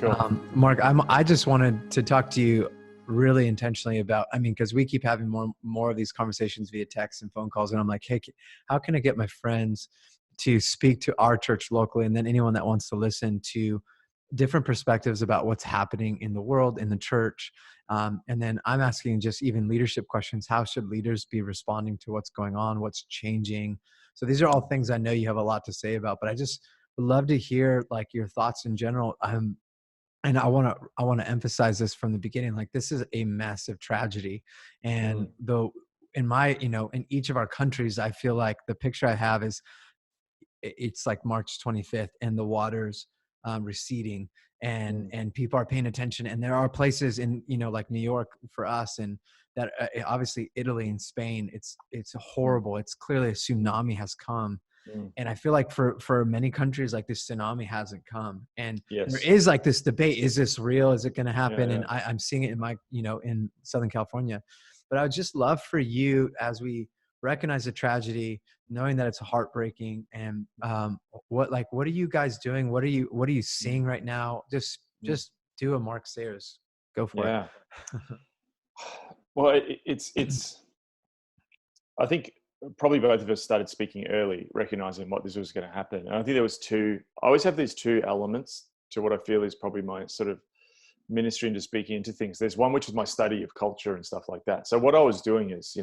Cool. Mark, I just wanted to talk to you really intentionally about, because we keep having more of these conversations via text and phone calls. And I'm like, hey, how can I get my friends to speak to our church locally? And then anyone that wants to listen to different perspectives about what's happening in the world, in the church. And then I'm asking just even leadership questions. How should leaders be responding to what's going on? What's changing? So these are all things I know you have a lot to say about, but I just would love to hear like your thoughts in general. And I want to emphasize this from the beginning. Like, this is a massive tragedy. And though in in each of our countries, I feel like the picture I have is it's like March 25th and the waters receding, and people are paying attention. And there are places in, like New York for us, and that obviously Italy and Spain, it's horrible. It's clearly a tsunami has come. And I feel like for many countries, like this tsunami hasn't come. And there is like this debate, is this real? Is it going to happen? And I'm seeing it in my, in Southern California. But I would just love for you, as we recognize the tragedy, knowing that it's heartbreaking, and what are you guys doing? What are you seeing right now? Just do a Mark Sayers. Go for it. Well, it's I think probably both of us started speaking early, recognizing what this was going to happen. And I think I always have these two elements to what I feel is probably my sort of ministry into speaking into things. There's one, which is my study of culture and stuff like that. So what I was doing is,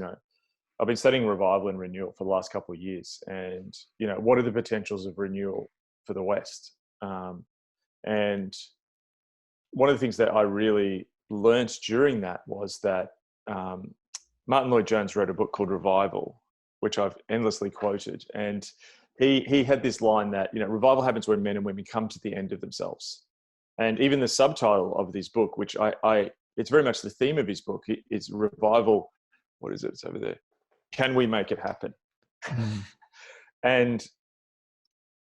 I've been studying revival and renewal for the last couple of years, and, what are the potentials of renewal for the West? And one of the things that I really learned during that was that Martin Lloyd-Jones wrote a book called Revival, which I've endlessly quoted. And he had this line that, revival happens when men and women come to the end of themselves. And even the subtitle of this book, which it's very much the theme of his book, is Revival. What is it? It's over there. Can we make it happen? And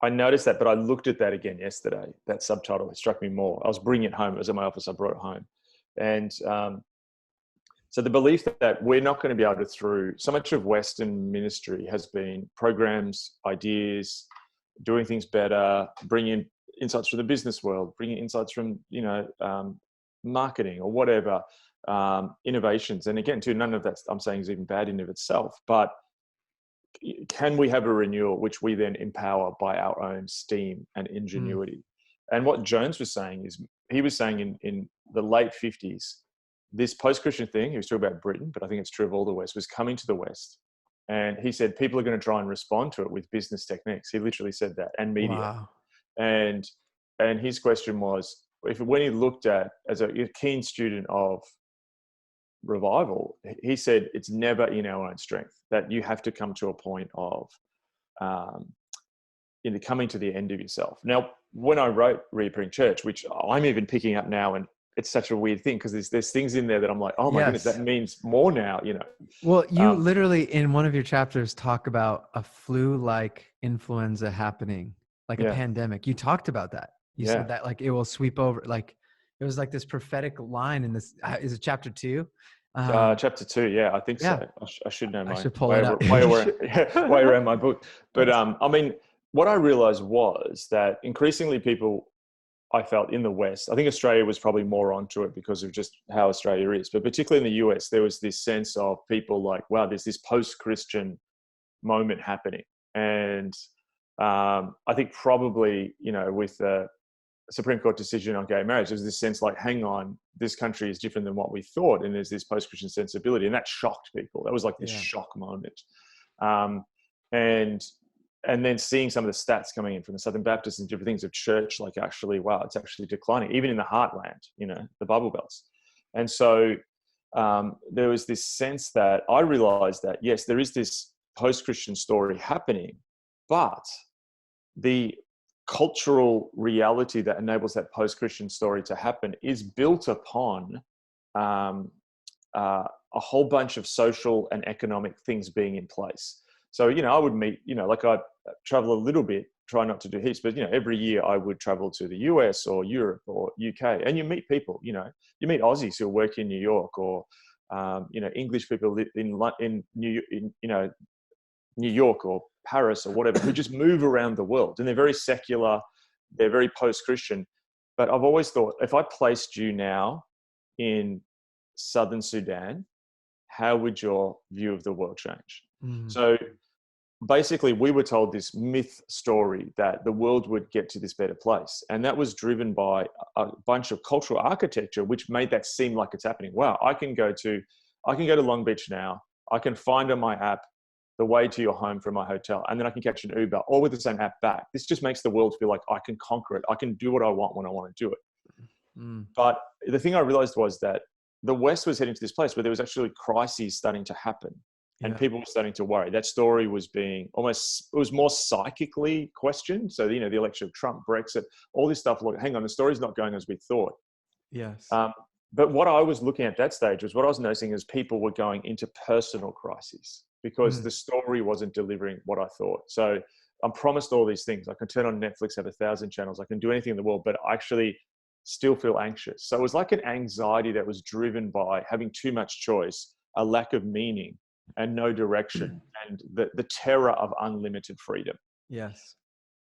I noticed that, but I looked at that again yesterday, that subtitle. It struck me more. I was bringing it home. It was in my office. I brought it home. And so the belief that we're not going to be able to, through so much of Western ministry has been programs, ideas, doing things better, bringing insights from the business world, bringing insights from, marketing or whatever, innovations. And again, too, none of that I'm saying is even bad in of itself, but can we have a renewal which we then empower by our own steam and ingenuity? And what Jones was saying is, he was saying in the late 50s, this post-Christian thing, he was talking about Britain, but I think it's true of all the West, was coming to the West. And he said, people are going to try and respond to it with business techniques. He literally said that, and media. Wow. And his question was, when he looked at, as a keen student of revival, he said, it's never in our own strength, that you have to come to a point of coming to the end of yourself. Now, when I wrote Reappearing Church, which I'm even picking up now, and it's such a weird thing because there's things in there that I'm like, oh my goodness, that means more now, Well, you literally in one of your chapters talk about a flu-like influenza happening, like a pandemic. You talked about that. You said that like it will sweep over, like it was like this prophetic line in this. Is it chapter 2? Chapter 2, yeah, I think so. I should know. I should pull it up. way around my book. But what I realized was that increasingly people, I felt in the West, I think Australia was probably more onto it because of just how Australia is, but particularly in the US, there was this sense of people like, wow, there's this post-Christian moment happening. And I think probably, with the Supreme Court decision on gay marriage, there's this sense like, hang on, this country is different than what we thought. And there's this post-Christian sensibility, and that shocked people. That was like this shock moment. And then seeing some of the stats coming in from the Southern Baptists and different things of church, like actually, wow, it's actually declining, even in the heartland, the Bible Belts. And so there was this sense that I realized that, yes, there is this post-Christian story happening, but the cultural reality that enables that post-Christian story to happen is built upon a whole bunch of social and economic things being in place. So, I would meet, like I travel a little bit, try not to do heaps, but, every year I would travel to the US or Europe or UK, and you meet people, you meet Aussies who work in New York, or, English people in New York or Paris or whatever, who just move around the world, and they're very secular, they're very post-Christian, But I've always thought, if I placed you now in southern Sudan, how would your view of the world change? Mm. So basically, we were told this myth story that the world would get to this better place. And that was driven by a bunch of cultural architecture, which made that seem like it's happening. Wow, I can go to Long Beach now. I can find on my app the way to your home from my hotel, and then I can catch an Uber, all with the same app back. This just makes the world feel like I can conquer it. I can do what I want when I want to do it. Mm. But the thing I realized was that the West was heading to this place where there was actually crises starting to happen, and Yeah. people were starting to worry. That story was being it was more psychically questioned. So, the election of Trump, Brexit, all this stuff. Look, hang on, the story's not going as we thought. Yes. But what I was looking at that stage was what I was noticing is people were going into personal crises because the story wasn't delivering what I thought. So I'm promised all these things. I can turn on Netflix, have 1,000 channels. I can do anything in the world, but I actually still feel anxious. So it was like an anxiety that was driven by having too much choice, a lack of meaning, and no direction, and the terror of unlimited freedom. Yes.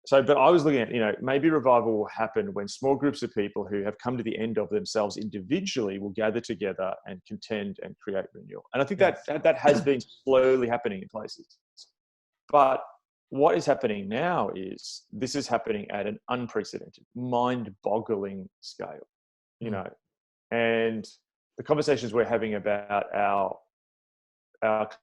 So, but I was looking at, maybe revival will happen when small groups of people who have come to the end of themselves individually will gather together and contend and create renewal. And I think Yes. that has been slowly happening in places. But what is happening now is this is happening at an unprecedented, mind-boggling scale, and the conversations we're having about our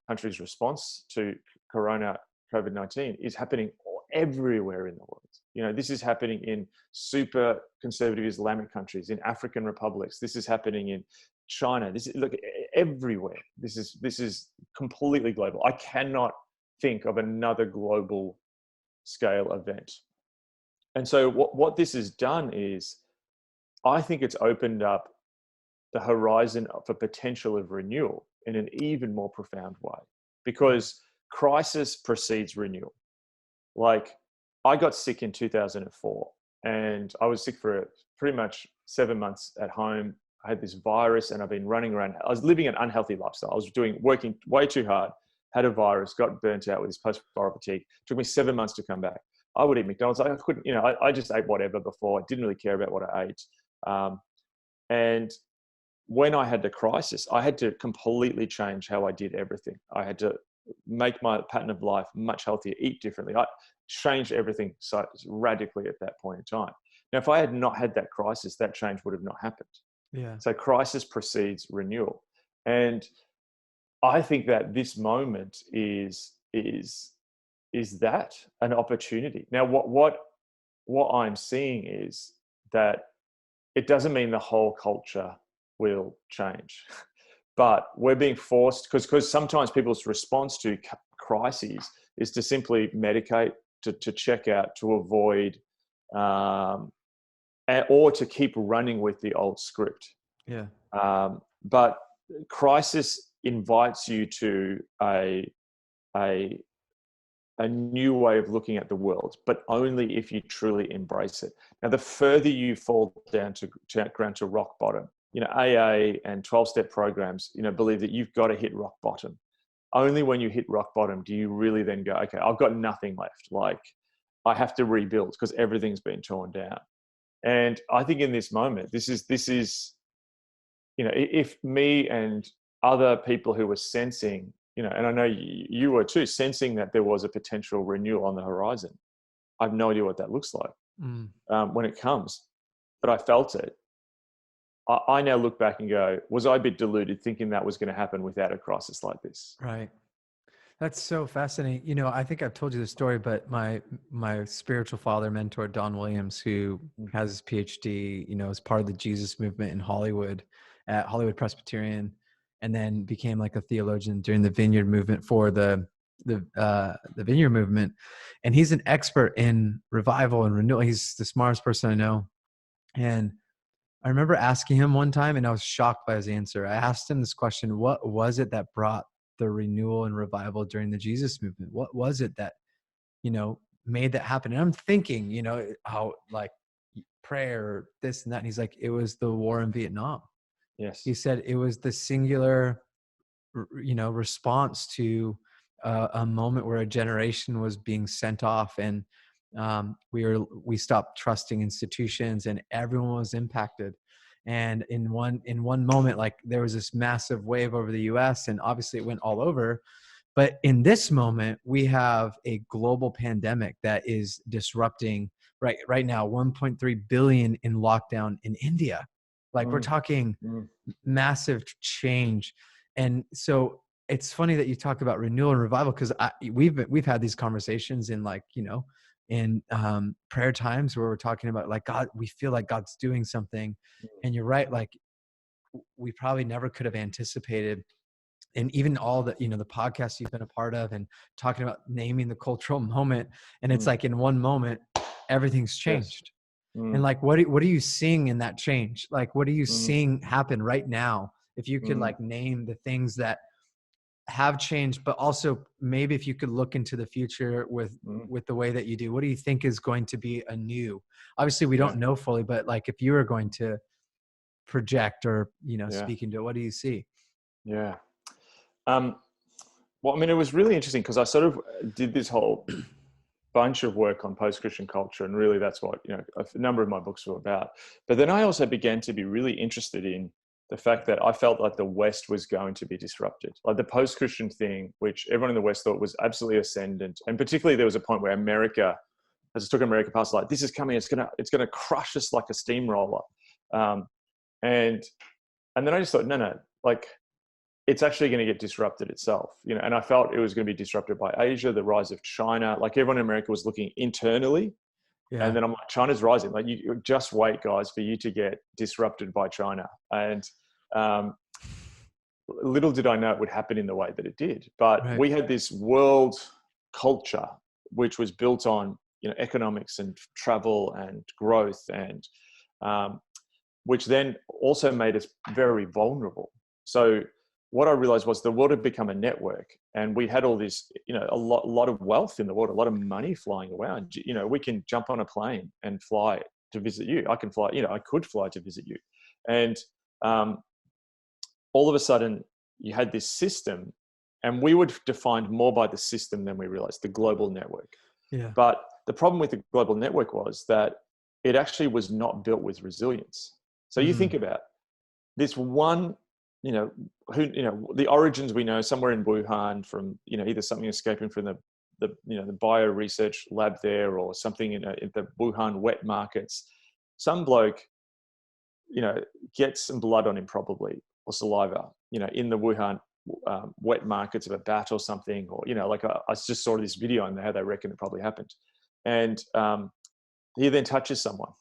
country's response to COVID-19 is happening everywhere in the world. This is happening in super conservative Islamic countries, in African republics. This is happening in China. This is everywhere. This is completely global. I cannot think of another global scale event. And so what this has done is, I think it's opened up the horizon for potential of renewal in an even more profound way, because crisis precedes renewal. Like, I got sick in 2004, and I was sick for pretty much 7 months at home. I had this virus, and I've been running around. I was living an unhealthy lifestyle. I was working way too hard, had a virus, got burnt out with this post-viral fatigue. It took me 7 months to come back. I would eat McDonald's. I couldn't, I just ate whatever before. I didn't really care about what I ate. And when I had the crisis, I had to completely change how I did everything. I had to make my pattern of life much healthier, eat differently. I changed everything so radically at that point in time. Now, if I had not had that crisis, that change would have not happened. Yeah. So crisis precedes renewal. And I think that this moment is that an opportunity. Now, what I'm seeing is that it doesn't mean the whole culture will change, but we're being forced, because sometimes people's response to crises is to simply medicate, to check out, to avoid, or to keep running with the old script. Yeah. But crisis invites you to a new way of looking at the world, but only if you truly embrace it. Now, the further you fall down to rock bottom, AA and 12-step programs, believe that you've got to hit rock bottom. Only when you hit rock bottom do you really then go, okay, I've got nothing left. Like, I have to rebuild because everything's been torn down. And I think in this moment, this is, if me and other people who were sensing, and I know you were too, sensing that there was a potential renewal on the horizon. I have no idea what that looks like when it comes, but I felt it. I now look back and go, was I a bit deluded thinking that was going to happen without a crisis like this? Right. That's so fascinating. I think I've told you the story, but my spiritual father, mentor Don Williams, who has his PhD, is part of the Jesus movement in Hollywood at Hollywood Presbyterian, and then became like a theologian during the Vineyard movement for the Vineyard movement. And he's an expert in revival and renewal. He's the smartest person I know. And I remember asking him one time, and I was shocked by his answer. I asked him this question: what was it that brought the renewal and revival during the Jesus movement? What was it that, made that happen? And I'm thinking, how like prayer, this and that. And he's like, it was the war in Vietnam. Yes. He said it was the singular, response to a moment where a generation was being sent off, and we stopped trusting institutions, and everyone was impacted. And in one moment, like there was this massive wave over the US, and obviously it went all over. But in this moment, we have a global pandemic that is disrupting right now, 1.3 billion in lockdown in India. Like we're talking massive change. And so it's funny that you talk about renewal and revival, because we've had these conversations in, like, in prayer times where we're talking about, like, God, we feel like God's doing something. And you're right, like we probably never could have anticipated. And even all the, the podcasts you've been a part of and talking about naming the cultural moment. And it's like in one moment, everything's changed. Yes. And like, what are you seeing in that change? Like, what are you seeing happen right now? If you could like name the things that have changed, but also maybe if you could look into the future with the way that you do, what do you think is going to be anew? Obviously we don't know fully, but like if you were going to project or, speak into it, what do you see? Yeah. Well, I mean, it was really interesting because I sort of did this whole bunch of work on post-Christian culture, and really that's what, a number of my books were about. But then I also began to be really interested in the fact that I felt like the West was going to be disrupted. Like the post-Christian thing, which everyone in the West thought was absolutely ascendant. And particularly there was a point where America, as it took America past, like, this is coming, it's gonna crush us like a steamroller. And then I just thought, no, like, it's actually going to get disrupted itself, and I felt it was going to be disrupted by Asia, the rise of China. Like everyone in America was looking internally. Yeah. And then I'm like, China's rising. Like, you just wait, guys, for you to get disrupted by China. And little did I know it would happen in the way that it did. But we had this world culture, which was built on, economics and travel and growth, and which then also made us very vulnerable. So what I realized was the world had become a network, and we had all this, a lot of wealth in the world, a lot of money flying around. We can jump on a plane and fly to visit you. I can fly, I could fly to visit you. And all of a sudden you had this system, and we were defined more by the system than we realized, the global network. Yeah. But the problem with the global network was that it actually was not built with resilience. So you think about this one, the origins we know somewhere in Wuhan from, either something escaping from the bio research lab there, or something in the Wuhan wet markets. Some bloke, gets some blood on him probably, or saliva, in the Wuhan wet markets of a bat or something, or, I just saw this video on how they reckon it probably happened. And he then touches someone.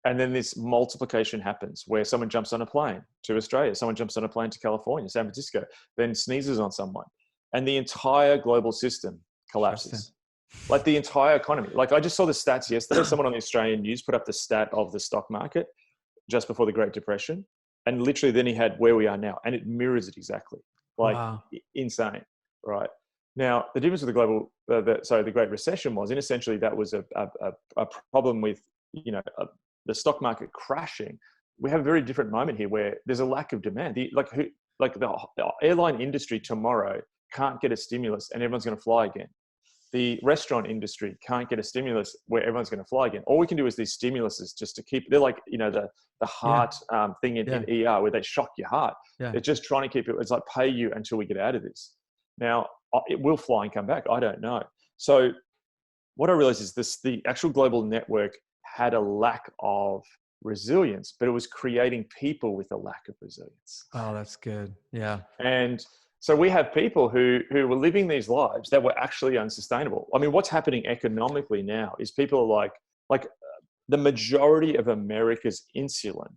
And then this multiplication happens where someone jumps on a plane to Australia, someone jumps on a plane to California, San Francisco, then sneezes on someone, and the entire global system collapses. Like the entire economy. Like I just saw the stats yesterday. Someone on the Australian news put up the stat of the stock market just before the Great Depression. And literally then he had where we are now, and it mirrors it exactly. Like insane, right? Now, the difference with the Great Recession was, and essentially that was a problem with, the stock market crashing. We have a very different moment here where there's a lack of demand. The airline industry tomorrow can't get a stimulus and everyone's going to fly again. The restaurant industry can't get a stimulus where everyone's going to fly again. All we can do is these stimuluses just to keep, they're like, the heart thing in ER where they shock your heart. Yeah. They're just trying to keep it. It's like pay you until we get out of this. Now it will fly and come back. I don't know. So what I realized is the actual global network had a lack of resilience, but it was creating people with a lack of resilience. Oh, that's good. Yeah. And so we have people who were living these lives that were actually unsustainable. I mean, what's happening economically now is people are like the majority of America's insulin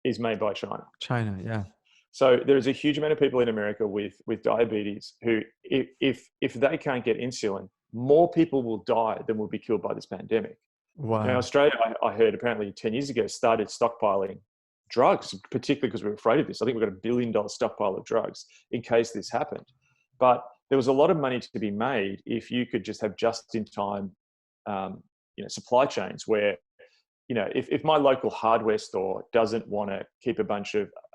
is made by China. China, yeah. So there's a huge amount of people in America with diabetes who, if they can't get insulin, more people will die than will be killed by this pandemic. Wow. Now, Australia, I heard apparently 10 years ago, started stockpiling drugs, particularly because we were afraid of this. I think we've got $1 billion stockpile of drugs in case this happened. But there was a lot of money to be made if you could just have just-in-time, supply chains where, if my local hardware store doesn't want to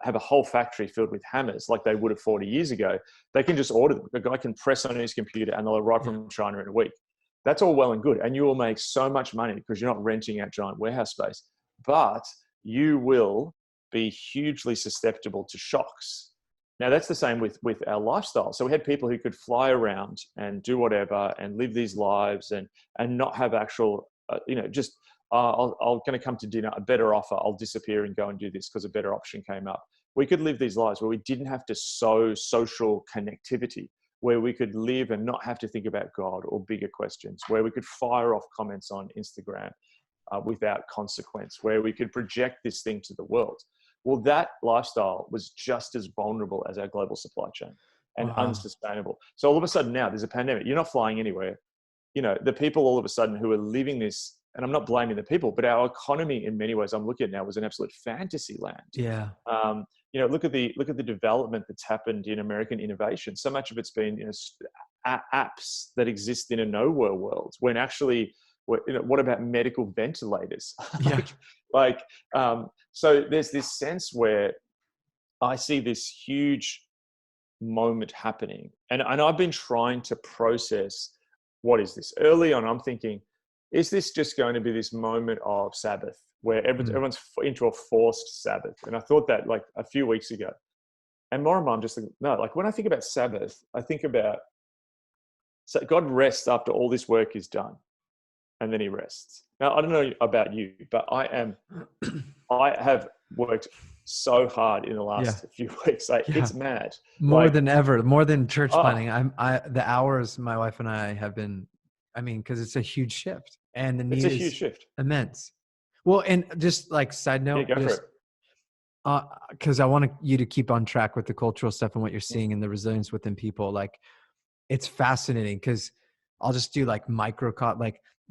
have a whole factory filled with hammers like they would have 40 years ago, they can just order them. A guy can press on his computer and they'll arrive from China in a week. That's all well and good. And you will make so much money because you're not renting out giant warehouse space, but you will be hugely susceptible to shocks. Now that's the same with our lifestyle. So we had people who could fly around and do whatever and live these lives and not have actual, just I'm going to come to dinner, a better offer, I'll disappear and go and do this because a better option came up. We could live these lives where we didn't have to sow social connectivity, where we could live and not have to think about God or bigger questions, where we could fire off comments on Instagram without consequence, where we could project this thing to the world. Well, that lifestyle was just as vulnerable as our global supply chain and unsustainable. So all of a sudden now there's a pandemic. You're not flying anywhere. The people all of a sudden who are living this, and I'm not blaming the people, but our economy in many ways I'm looking at now was an absolute fantasy land. Yeah. Look at the development that's happened in American innovation. So much of it's been apps that exist in a nowhere world when actually, what about medical ventilators? Yeah. So there's this sense where I see this huge moment happening, and I've been trying to process, what is this? Early on, I'm thinking, is this just going to be this moment of Sabbath where everyone's into a forced Sabbath? And I thought that like a few weeks ago, and more and more I'm just thinking, no, like when I think about Sabbath, I think about, so God rests after all this work is done. And then he rests. Now, I don't know about you, but I have worked so hard in the last few weeks. It's mad. More than ever, more than church planning. The hours my wife and I have been, because it's a huge shift and the need is huge shift. Immense. Well, and just like side note, because I want you to keep on track with the cultural stuff and what you're seeing and the resilience within people. Like, it's fascinating because I'll just do like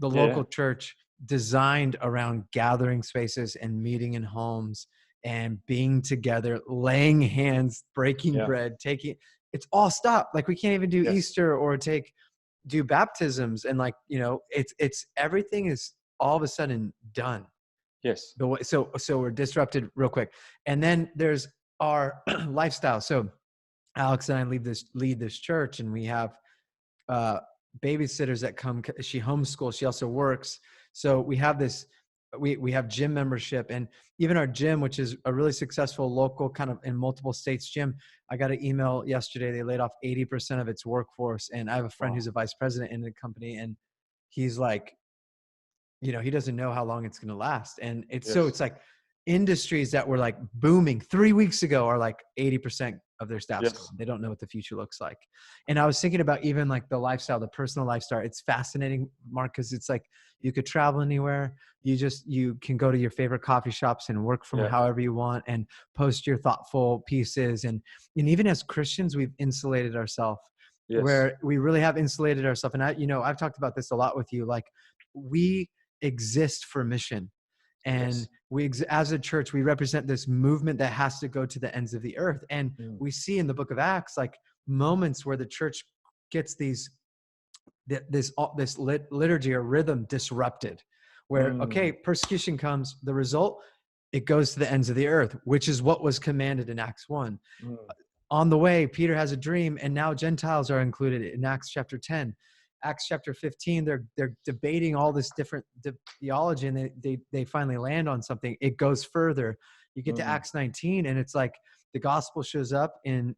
the local church designed around gathering spaces and meeting in homes and being together, laying hands, breaking bread, it's all stopped. Like we can't even do Easter or do baptisms. And it's everything is all of a sudden done. Yes. So we're disrupted real quick. And then there's our lifestyle. So Alex and I lead this church, and we have, babysitters that come. She homeschools. She also works. So we have this, we have gym membership, and even our gym, which is a really successful local kind of in multiple states gym. I got an email yesterday. They laid off 80% of its workforce. And I have a friend who's a vice president in the company, and he's like, he doesn't know how long it's going to last. And it's like industries that were like booming 3 weeks ago are like 80% of their staff. They don't know what the future looks like. And I was thinking about even like the lifestyle, the personal lifestyle. It's fascinating, Mark, because it's like you could travel anywhere. You can go to your favorite coffee shops and work from however you want and post your thoughtful pieces. And even as Christians, we've insulated ourselves where we really have insulated ourselves. And I've talked about this a lot with you. Like, we exist for mission. And as a church, we represent this movement that has to go to the ends of the earth. And we see in the book of Acts, like moments where the church gets this liturgy or rhythm disrupted, where, persecution comes, the result, it goes to the ends of the earth, which is what was commanded in Acts 1. On the way, Peter has a dream, and now Gentiles are included in Acts chapter 10. Acts chapter 15, they're debating all this different theology, and they finally land on something. It goes further. You get to Acts 19, and it's like the gospel shows up in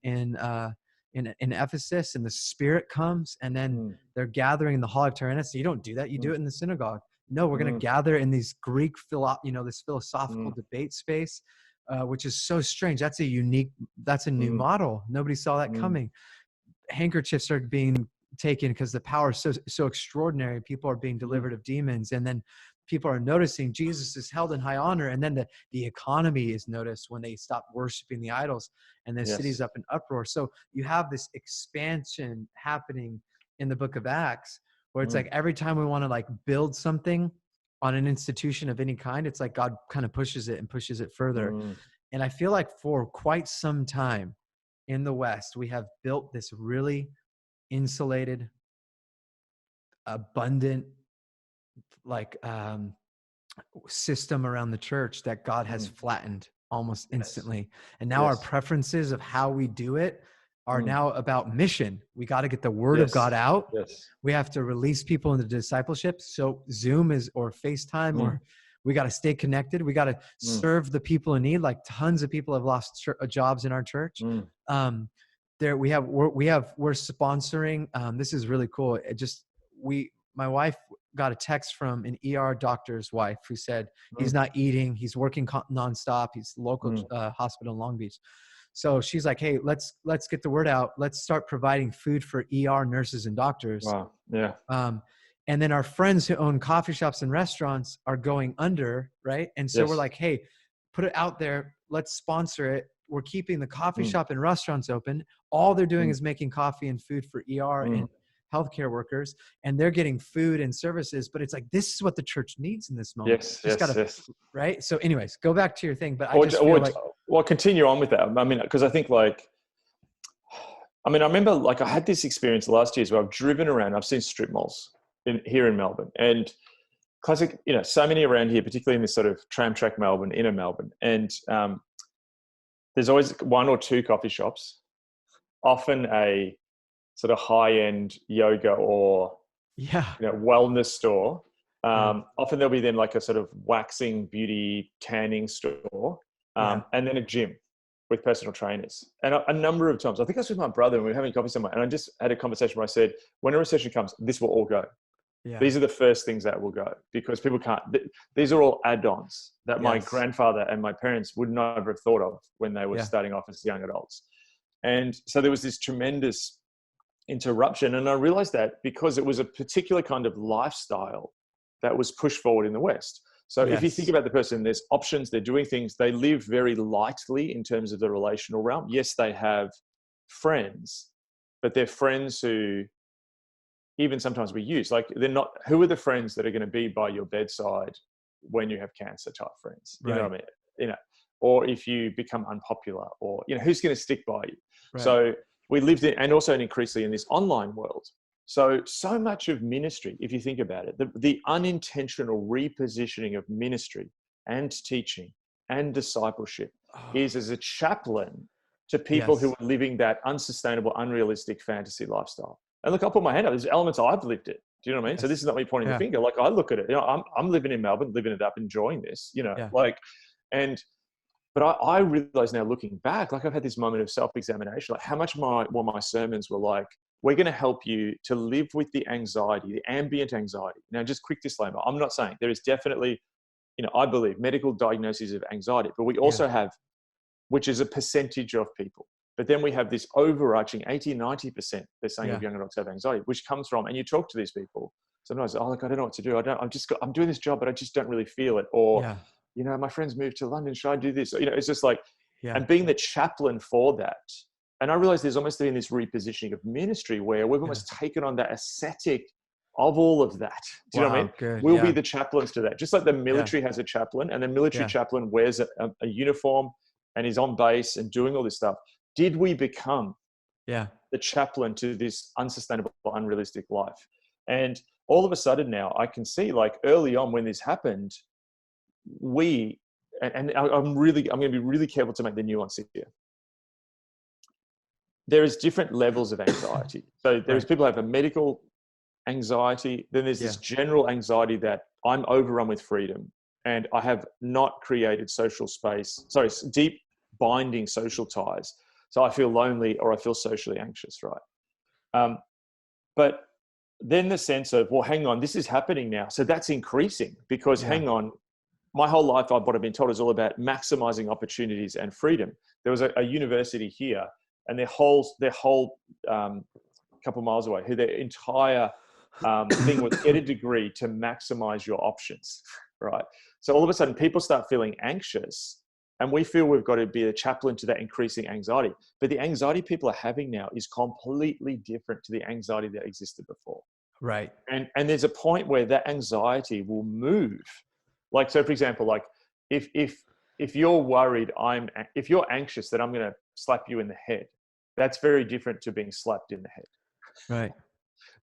Ephesus, and the Spirit comes, and then they're gathering in the hall of Tyrannus. So you don't do that. You do it in the synagogue. No, we're going to gather in these Greek this philosophical debate space, which is so strange. That's a new model. Nobody saw that coming. Handkerchiefs are being taken because the power is so extraordinary. People are being delivered of demons, and then people are noticing Jesus is held in high honor, and then the economy is noticed when they stop worshiping the idols, and the city's up in uproar. So you have this expansion happening in the book of Acts, where it's like every time we want to like build something on an institution of any kind, it's like God kind of pushes it further. And I feel like for quite some time in the West, we have built this really insulated, abundant, system around the church that God has flattened almost instantly. And now our preferences of how we do it are now about mission. We got to get the word of God out. Yes. We have to release people into discipleship. So Zoom or FaceTime, or we got to stay connected. We got to serve the people in need. Like tons of people have lost jobs in our church. We're sponsoring. This is really cool. My wife got a text from an ER doctor's wife who said he's not eating. He's working nonstop. He's local hospital in Long Beach. So she's like, hey, let's get the word out. Let's start providing food for ER nurses and doctors. Wow. Yeah. And then our friends who own coffee shops and restaurants are going under, right? And so we're like, hey, put it out there. Let's sponsor it. We're keeping the coffee shop and restaurants open. All they're doing is making coffee and food for ER and healthcare workers, and they're getting food and services. But it's like, this is what the church needs in this moment. Yes. Right. So anyways, go back to your thing. But I just feel like, well, continue on with that. I mean, because I think I remember I had this experience last year where I've driven around, I've seen strip malls here in Melbourne, and classic, so many around here, particularly in this sort of tram track Melbourne, inner Melbourne. And there's always one or two coffee shops, often a sort of high-end yoga or wellness store. Often there'll be then like a sort of waxing, beauty, tanning store, and then a gym with personal trainers. And a number of times, I think I was with my brother and we were having coffee somewhere, and I just had a conversation where I said, when a recession comes, this will all go. Yeah. These are the first things that will go, because people can't, these are all add-ons that my grandfather and my parents would never have thought of when they were starting off as young adults. And so there was this tremendous interruption. And I realized that because it was a particular kind of lifestyle that was pushed forward in the West. So if you think about the person, there's options, they're doing things, they live very lightly in terms of the relational realm. Yes, they have friends, but they're friends who even sometimes we use, like, they're not, who are the friends that are going to be by your bedside when you have cancer type friends? You know what I mean? Or if you become unpopular, or, who's going to stick by you? Right. So we lived in, and also increasingly in this online world. So much of ministry, if you think about it, the unintentional repositioning of ministry and teaching and discipleship is as a chaplain to people who are living that unsustainable, unrealistic fantasy lifestyle. And look, I'll put my hand up. There's elements I've lived it. Do you know what I mean? So this is not me pointing the finger. Like, I look at it, I'm living in Melbourne, living it up, enjoying this, but I realize now, looking back, like, I've had this moment of self-examination, like how much my sermons were like, we're going to help you to live with the anxiety, the ambient anxiety. Now, just quick disclaimer. I'm not saying there is definitely, I believe medical diagnoses of anxiety, but we also have, which is a percentage of people. But then we have this overarching 80, 90%, they're saying, of young adults have anxiety, which comes from, and you talk to these people, sometimes, look, I don't know what to do. I'm doing this job, but I just don't really feel it. Or, my friends moved to London. Should I do this? It's just like, and being the chaplain for that. And I realized there's almost been this repositioning of ministry where we've almost taken on that ascetic of all of that. Do you know what I mean? Good. We'll be the chaplains to that. Just like the military has a chaplain, and the military chaplain wears a uniform and is on base and doing all this stuff. Did we become the chaplain to this unsustainable, unrealistic life? And all of a sudden now I can see, like, early on when this happened, I'm going to be really careful to make the nuance here. There is different levels of anxiety. So there's people who have a medical anxiety. Then there's this general anxiety that I'm overrun with freedom and I have not created deep binding social ties. So I feel lonely or I feel socially anxious, right? But then the sense of, well, hang on, this is happening now. So that's increasing because hang on, my whole life, what I've been told is all about maximizing opportunities and freedom. There was a university here, and their whole couple miles away, who their entire thing was get a degree to maximize your options, right? So all of a sudden people start feeling anxious, and we feel we've got to be a chaplain to that increasing anxiety. But the anxiety people are having now is completely different to the anxiety that existed before. Right. And there's a point where that anxiety will move. Like, so for example, like if you're worried, if you're anxious that I'm going to slap you in the head, that's very different to being slapped in the head. Right.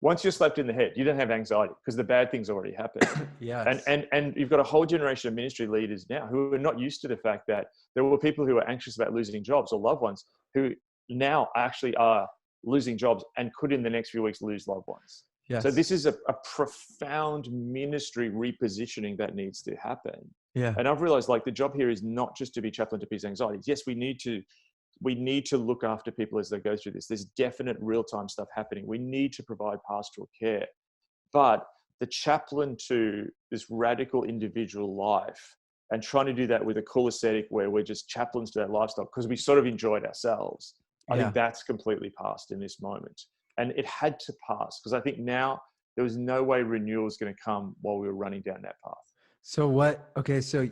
Once you're slapped in the head, you don't have anxiety because the bad thing's already happened. Yes. And you've got a whole generation of ministry leaders now who are not used to the fact that there were people who are anxious about losing jobs or loved ones who now actually are losing jobs and could in the next few weeks lose loved ones. So Yes. this is a profound ministry repositioning that needs to happen. Yeah. And I've realized like the job here is not just to be chaplain to people's anxieties. Yes, we need to look after people as they go through this. There's definite real-time stuff happening. We need to provide pastoral care. But the chaplain to this radical individual life and trying to do that with a cool aesthetic where we're just chaplains to that lifestyle because we sort of enjoyed ourselves. I think that's completely passed in this moment. And it had to pass because I think now there was no way renewal was going to come while we were running down that path. So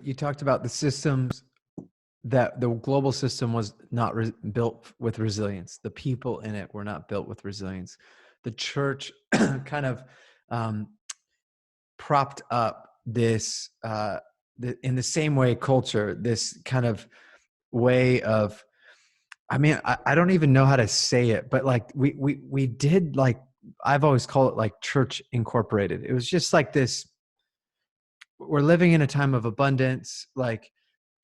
you talked about the systems, that the global system was not built with resilience. The people in it were not built with resilience. The church kind of propped up this, in the same way culture, this kind of way of, I mean, I don't even know how to say it, but like we did, like, I've always called it like church incorporated. It was just like this, we're living in a time of abundance, like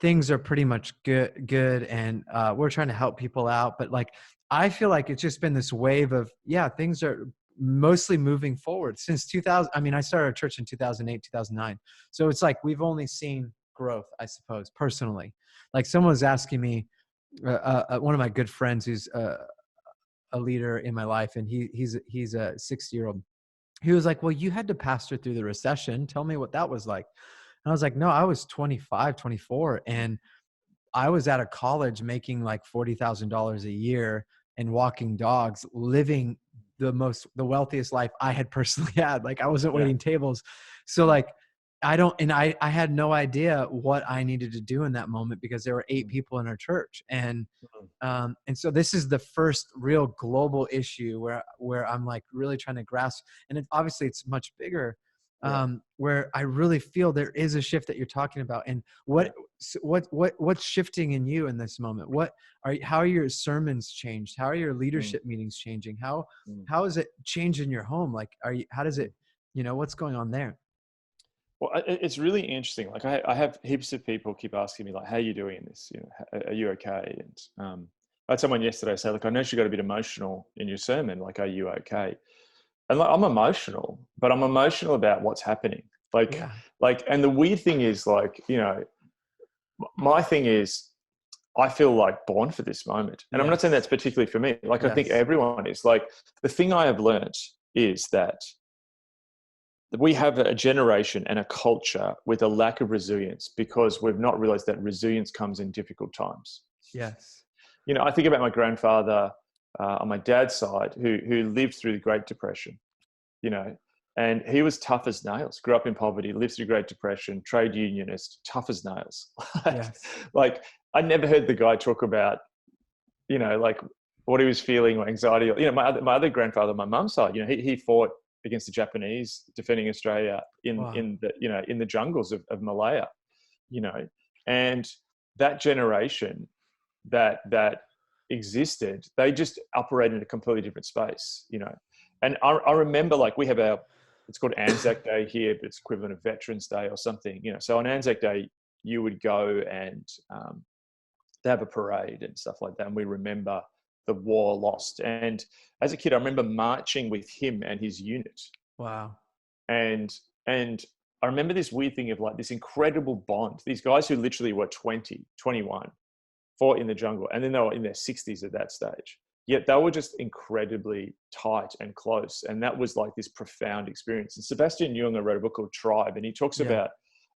things are pretty much good. And we're trying to help people out. But like, I feel like it's just been this wave of, things are mostly moving forward since 2000. I mean, I started a church in 2008, 2009. So it's like, we've only seen growth, I suppose, personally. Like someone was asking me, one of my good friends who's a leader in my life, and he's a 60-year-old. He was like, well, you had to pastor through the recession. Tell me what that was like. And I was like, no, I was 25, 24. And I was out of college making like $40,000 a year and walking dogs, living the wealthiest life I had personally had. Like I wasn't waiting tables. So like, I had no idea what I needed to do in that moment because there were 8 people in our church. And so this is the first real global issue where I'm like really trying to grasp, and obviously it's much bigger, where I really feel there is a shift that you're talking about. And what's shifting in you in this moment? How are your sermons changed? How are your leadership meetings changing? How is it changing your home? Like, how does it, what's going on there? Well, it's really interesting. Like I have heaps of people keep asking me like, how are you doing in this? Are you okay? And I had someone yesterday say, like, I know you got a bit emotional in your sermon. Like, are you okay? And like, I'm emotional, but I'm emotional about what's happening. And the weird thing is like, my thing is, I feel like born for this moment. And I'm not saying that's particularly for me. Like, I think everyone is. Like, the thing I have learned is that we have a generation and a culture with a lack of resilience because we've not realized that resilience comes in difficult times. Yes. I think about my grandfather on my dad's side who lived through the Great Depression, and he was tough as nails, grew up in poverty, lived through the Great Depression, trade unionist, tough as nails. Like I never heard the guy talk about, like what he was feeling or anxiety. My other grandfather on my mum's side, he fought against the Japanese, defending Australia in the jungles of Malaya, and that generation that existed, they just operated in a completely different space, And I remember, like, we have it's called Anzac Day here, but it's equivalent of Veterans Day or something, So on Anzac Day, you would go and they have a parade and stuff like that, and we remember the war lost. And as a kid, I remember marching with him and his unit. Wow. And I remember this weird thing of like this incredible bond. These guys who literally were 20, 21, fought in the jungle, and then they were in their 60s at that stage. Yet they were just incredibly tight and close. And that was like this profound experience. And Sebastian Junger wrote a book called Tribe, and he talks about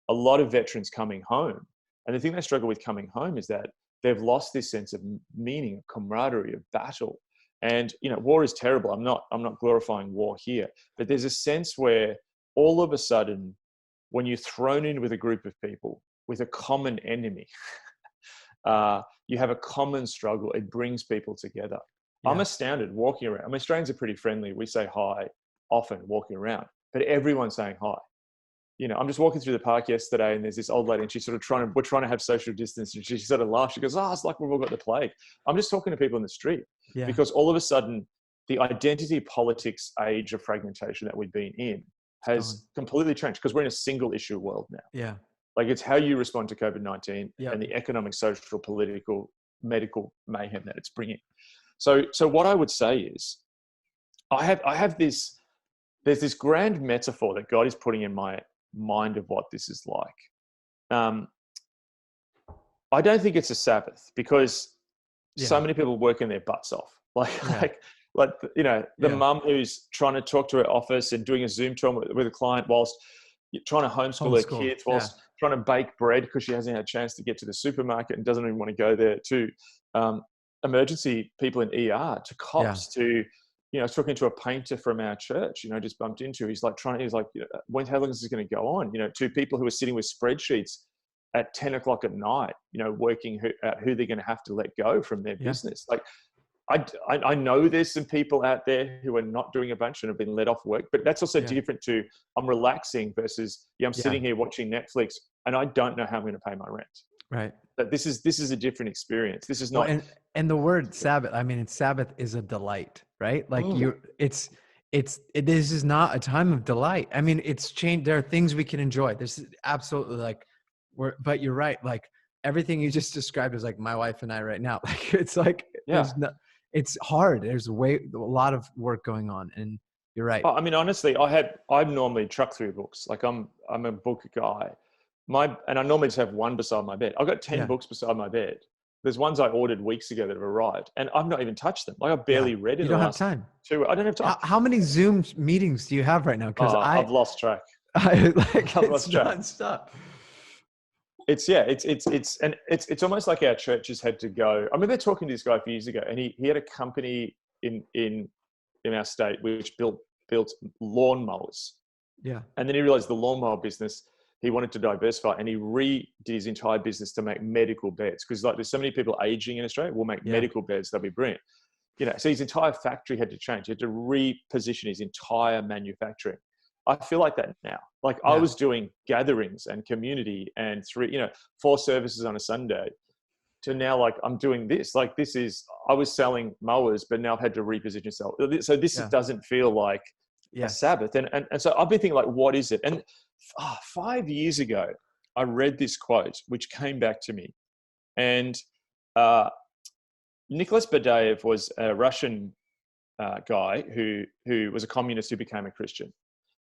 a lot of veterans coming home. And the thing they struggle with coming home is that they've lost this sense of meaning, of camaraderie, of battle. And, war is terrible. I'm not glorifying war here, but there's a sense where all of a sudden, when you're thrown in with a group of people with a common enemy, you have a common struggle. It brings people together. Yeah. I'm astounded walking around. Australians are pretty friendly. We say hi often walking around, but everyone's saying hi. I'm just walking through the park yesterday, and there's this old lady, and she's sort of we're trying to have social distance, and she sort of laughs. She goes, it's like we've all got the plague. I'm just talking to people in the street because all of a sudden the identity politics age of fragmentation that we've been in has completely changed because we're in a single issue world now. Yeah. Like, it's how you respond to COVID-19 and the economic, social, political, medical mayhem that it's bringing. So what I would say is, there's this grand metaphor that God is putting in my mind of what this is like. I don't think it's a Sabbath, because so many people working their butts off. Like the mum who's trying to talk to her office and doing a Zoom tour with a client whilst trying to homeschool her kids, whilst trying to bake bread because she hasn't had a chance to get to the supermarket and doesn't even want to go there, to emergency people in ER, to cops, to talking to a painter from our church, just bumped into. He's like, how long is this going to go on? To people who are sitting with spreadsheets at 10 o'clock at night, working out who they're going to have to let go from their business. Like, I know there's some people out there who are not doing a bunch and have been let off work, but that's also different to I'm relaxing versus I'm sitting here watching Netflix and I don't know how I'm going to pay my rent. Right. But this is a different experience. This is not. Well, and the word Sabbath, Sabbath is a delight, right? Like this is not a time of delight. It's changed. There are things we can enjoy. This is absolutely but you're right. Like everything you just described is like my wife and I right now. Like it's like, it's hard. There's a lot of work going on, and you're right. Honestly, I normally truck through books. Like I'm a book guy. And I normally just have one beside my bed. I've got 10 books beside my bed. There's ones I ordered weeks ago that have arrived, and I've not even touched them. Like I've barely read in the last time. I don't have time. How many Zoom meetings do you have right now? Because I've lost track. I've lost track. Nonstop. It's almost like our churches had to go. I remember talking to this guy a few years ago, and he had a company in our state which built lawnmowers. Yeah. And then he realized the lawnmower business, he wanted to diversify, and he redid his entire business to make medical beds, because there's so many people aging in Australia. We'll make medical beds. They'll be brilliant. So his entire factory had to change. He had to reposition his entire manufacturing. I feel like that now. Like I was doing gatherings and community and 4 services on a Sunday, to now like I'm doing this. Like I was selling mowers, but now I've had to reposition myself. So this doesn't feel like a Sabbath. And so I've been thinking, like, what is it? And 5 years ago, I read this quote, which came back to me. And Nicholas Badaev was a Russian guy who was a communist who became a Christian.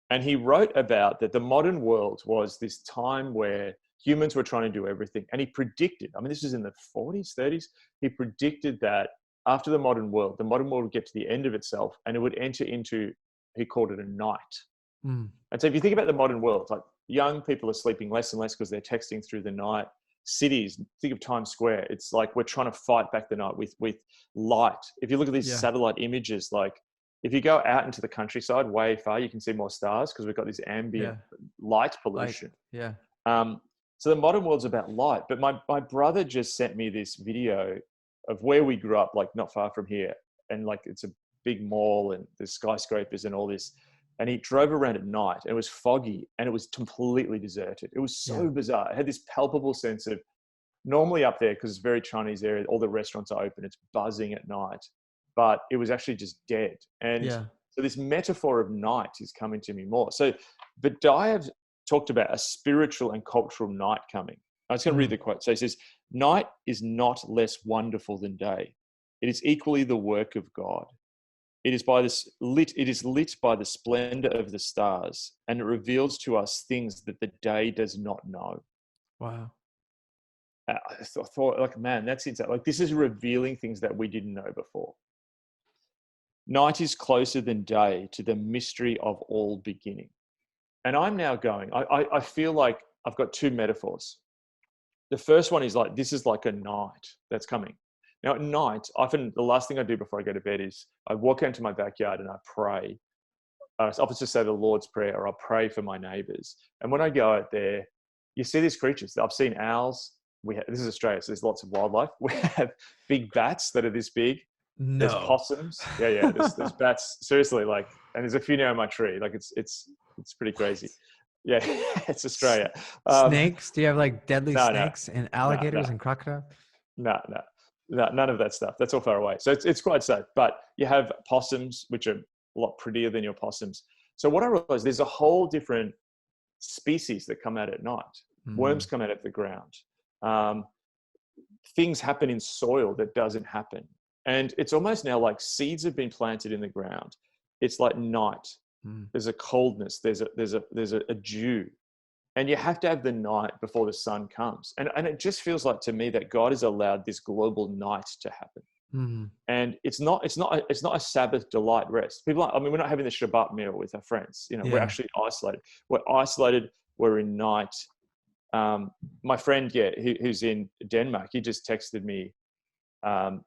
And he wrote about that the modern world was this time where humans were trying to do everything. And he predicted, this was in the 40s, 30s, he predicted that after the modern world would get to the end of itself and it would enter into, he called it a night. And so if you think about the modern world, like young people are sleeping less and less because they're texting through the night. Cities, think of Times Square. It's like we're trying to fight back the night with light. If you look at these satellite images, like if you go out into the countryside way far, you can see more stars because we've got this ambient light pollution. So the modern world's about light. But my brother just sent me this video of where we grew up, like not far from here. And like it's a big mall and there's skyscrapers and all this. And he drove around at night and it was foggy and it was completely deserted. It was so bizarre. It had this palpable sense of, normally up there, because it's a very Chinese area, all the restaurants are open, it's buzzing at night. But it was actually just dead. And so this metaphor of night is coming to me more. So Badaev talked about a spiritual and cultural night coming. I was going to read the quote. So he says, "Night is not less wonderful than day. It is equally the work of God. It is lit by the splendor of the stars, and it reveals to us things that the day does not know." Wow. I thought, like, man, that's insane. Like, this is revealing things that we didn't know before. Night is closer than day to the mystery of all beginning. And I'm now going, I feel like I've got 2 metaphors. The first one is like, this is like a night that's coming. Now at night, often the last thing I do before I go to bed is I walk out into my backyard and I pray. I often just say the Lord's Prayer, or I'll pray for my neighbors. And when I go out there, you see these creatures. I've seen owls. This is Australia, so there's lots of wildlife. We have big bats that are this big. No. There's possums. There's bats. Seriously, like, and there's a few now in my tree. Like it's pretty crazy. Yeah, it's Australia. Snakes? Do you have like deadly snakes and alligators and crocodiles? No, none of that stuff. That's all far away. So it's quite safe. But you have possums, which are a lot prettier than your possums. So what I realized, there's a whole different species that come out at night. Worms come out of the ground. Things happen in soil that doesn't happen. And it's almost now like seeds have been planted in the ground. It's like night. Mm. There's a coldness. There's a dew, and you have to have the night before the sun comes. And it just feels like to me that God has allowed this global night to happen. Mm. And it's not a Sabbath delight rest. People are, I mean, we're not having the Shabbat meal with our friends. You know, we're Yeah. actually isolated. We're isolated. We're in night. My friend, who's in Denmark, he just texted me.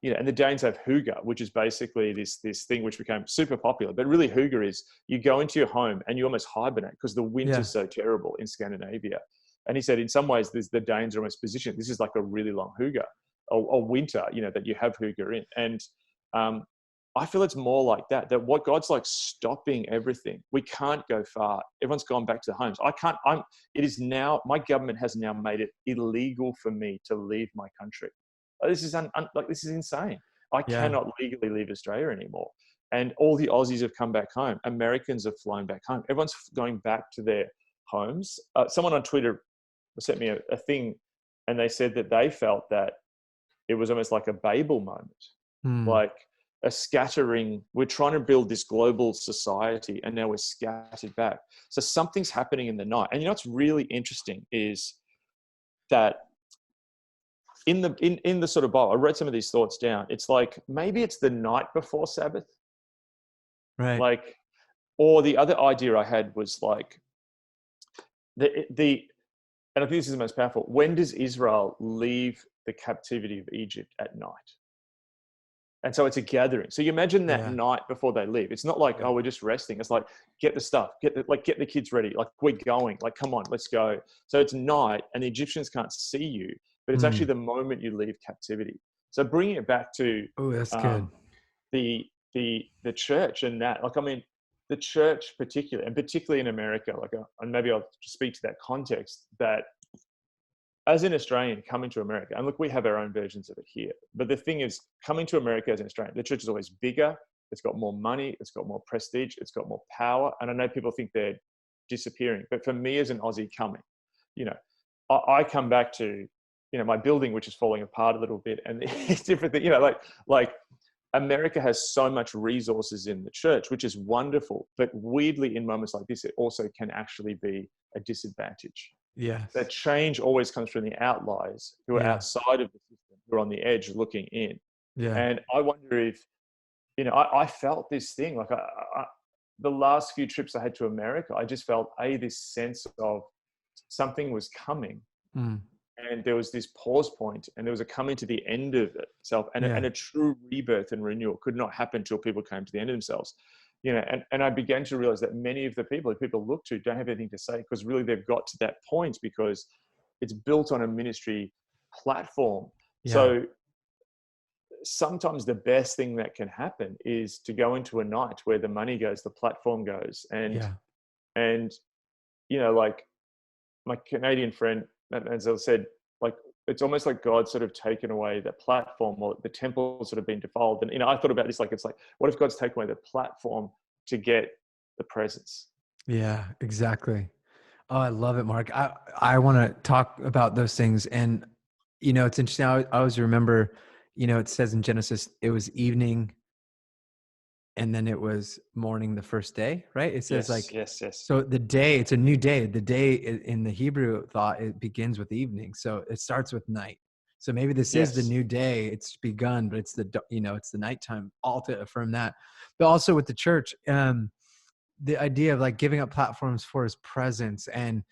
You know, and the Danes have hygge, which is basically this thing which became super popular. But really, hygge is you go into your home and you almost hibernate because the winter's so terrible in Scandinavia. And he said, in some ways, the Danes are almost positioned. This is like a really long hygge, or winter, you know, that you have hygge in. And I feel it's more like that what God's like stopping everything. We can't go far. Everyone's gone back to the homes. It is now, my government has now made it illegal for me to leave my country. This is this is insane. I cannot legally leave Australia anymore. And all the Aussies have come back home. Americans have flown back home. Everyone's going back to their homes. Someone on Twitter sent me a thing, and they said that they felt that it was almost like a Babel moment, like a scattering. We're trying to build this global society, and now we're scattered back. So something's happening in the night. And you know what's really interesting is that in the sort of Bible, I wrote some of these thoughts down. It's like maybe it's the night before Sabbath, Right. like, or the other idea I had was like and I think this is the most powerful. When does Israel leave the captivity of Egypt? At night. And so it's a gathering. So you imagine that night before they leave. It's not like, oh, we're just resting. It's like, get the stuff, get the kids ready. Like, we're going, like, come on, let's go. So it's night and the Egyptians can't see you, but it's actually the moment you leave captivity. So bringing it back to that's good. The church and that, like, I mean, the church particularly in America, like, and maybe I'll speak to that context, that as an Australian coming to America, and look, we have our own versions of it here, but the thing is, coming to America as an Australian, the church is always bigger, it's got more money, it's got more prestige, it's got more power. And I know people think they're disappearing, but for me as an Aussie coming, you know, I come back to, you know, my building, which is falling apart a little bit, and it's different thing, you know, like America has so much resources in the church, which is wonderful, but weirdly in moments like this, it also can actually be a disadvantage. Yeah. That change always comes from the outliers who are outside of the system, who are on the edge looking in. Yeah. And I wonder if, you know, I felt this thing, like the last few trips I had to America, I just felt this sense of something was coming. And there was this pause point, and there was a coming to the end of itself, and a true rebirth and renewal could not happen until people came to the end of themselves. You know, and I began to realize that many of the people who people look to don't have anything to say, because really they've got to that point because it's built on a ministry platform. Yeah. So sometimes the best thing that can happen is to go into a night where the money goes, the platform goes, and you know, like my Canadian friend, as I said, like, it's almost like God sort of taken away the platform, or the temple sort of been defiled. And, you know, I thought about this, like, it's like, what if God's taken away the platform to get the presence? Yeah, exactly. Oh, I love it, Mark. I want to talk about those things. And, you know, it's interesting. I always remember, you know, it says in Genesis, it was evening and then it was morning the first day, right? It says yes. So the day, it's a new day. The day in the Hebrew thought, it begins with evening. So it starts with night. So maybe this is the new day. It's begun, but it's it's the nighttime, all to affirm that. But also with the church, the idea of like giving up platforms for his presence. And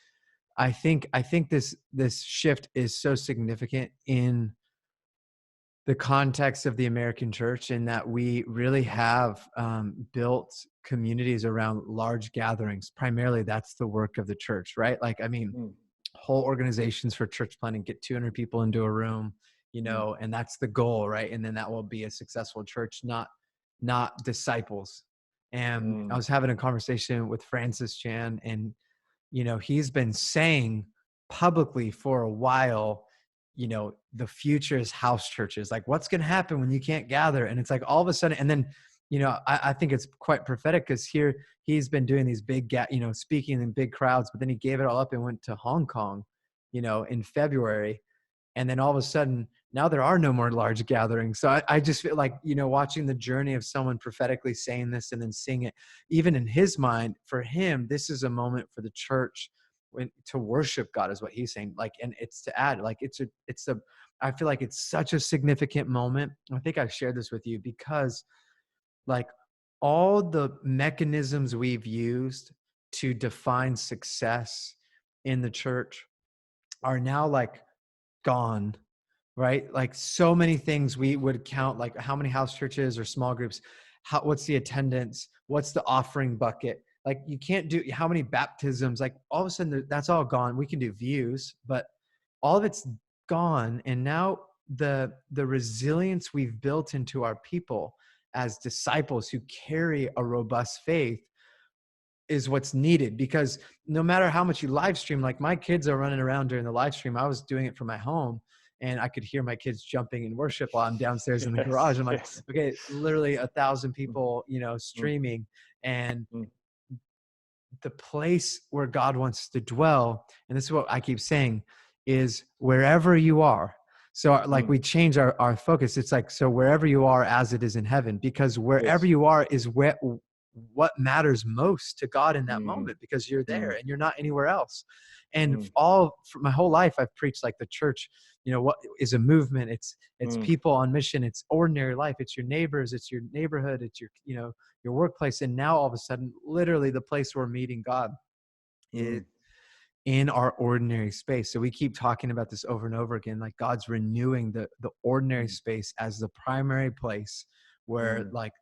I think this shift is so significant in the context of the American church, in that we really have built communities around large gatherings. Primarily, that's the work of the church, right? Like, I mean, whole organizations for church planting get 200 people into a room, you know, and that's the goal, right? And then that will be a successful church, not disciples. And I was having a conversation with Francis Chan, and, you know, he's been saying publicly for a while, you know, the future is house churches. Like, what's going to happen when you can't gather? And it's like all of a sudden, and then, you know, I think it's quite prophetic, because here he's been doing these big, speaking in big crowds, but then he gave it all up and went to Hong Kong, you know, in February. And then all of a sudden now there are no more large gatherings. So I just feel like, you know, watching the journey of someone prophetically saying this and then seeing it, even in his mind, for him, this is a moment for the church to worship God is what he's saying. Like, and it's to add, like, I feel like it's such a significant moment. I think I've shared this with you because like all the mechanisms we've used to define success in the church are now like gone, right? Like so many things we would count, like how many house churches or small groups, what's the attendance, what's the offering bucket? Like you can't do how many baptisms, like all of a sudden that's all gone. We can do views, but all of it's gone. And now the resilience we've built into our people as disciples who carry a robust faith is what's needed, because no matter how much you live stream, like my kids are running around during the live stream. I was doing it from my home and I could hear my kids jumping in worship while I'm downstairs in the garage. I'm like, okay, literally 1,000 people, you know, streaming, and the place where God wants to dwell. And this is what I keep saying is wherever you are. So like we change our focus. It's like, so wherever you are as it is in heaven, because wherever you are is what matters most to God in that moment, because you're there and you're not anywhere else. And for my whole life, I've preached like the church, you know, what is a movement? It's people on mission. It's ordinary life. It's your neighbors. It's your neighborhood. It's your, you know, your workplace. And now all of a sudden, literally the place we're meeting God is in our ordinary space. So we keep talking about this over and over again, like God's renewing the ordinary space as the primary place where like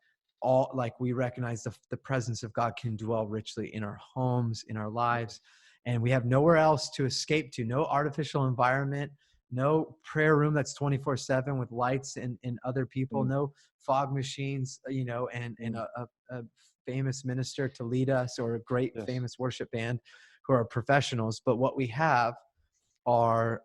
we recognize the presence of God can dwell richly in our homes, in our lives. And we have nowhere else to escape to, no artificial environment, no prayer room that's 24/7 with lights and other people, no fog machines, you know, and a famous minister to lead us, or a great famous worship band who are professionals. But what we have are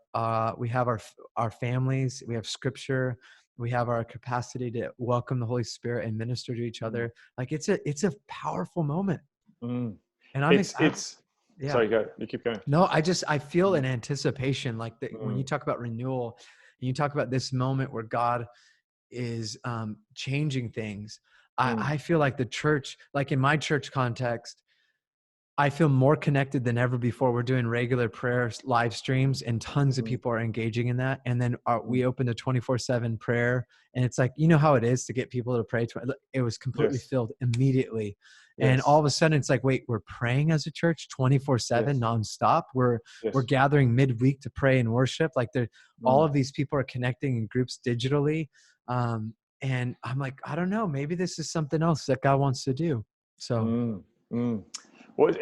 we have our families, we have scripture, we have our capacity to welcome the Holy Spirit and minister to each other. Like it's a powerful moment. And sorry, go. You keep going. No, I feel an anticipation, like when you talk about renewal and you talk about this moment where God is changing things. I feel like the church, like in my church context, I feel more connected than ever before. We're doing regular prayer live streams and tons of people are engaging in that. And then we opened a 24/7 prayer, and it's like, you know how it is to get people to pray. It was completely filled immediately. And all of a sudden it's like, wait, we're praying as a church 24/7 nonstop. We're gathering midweek to pray and worship. Like all of these people are connecting in groups digitally. And I'm like, I don't know, maybe this is something else that God wants to do. So, well,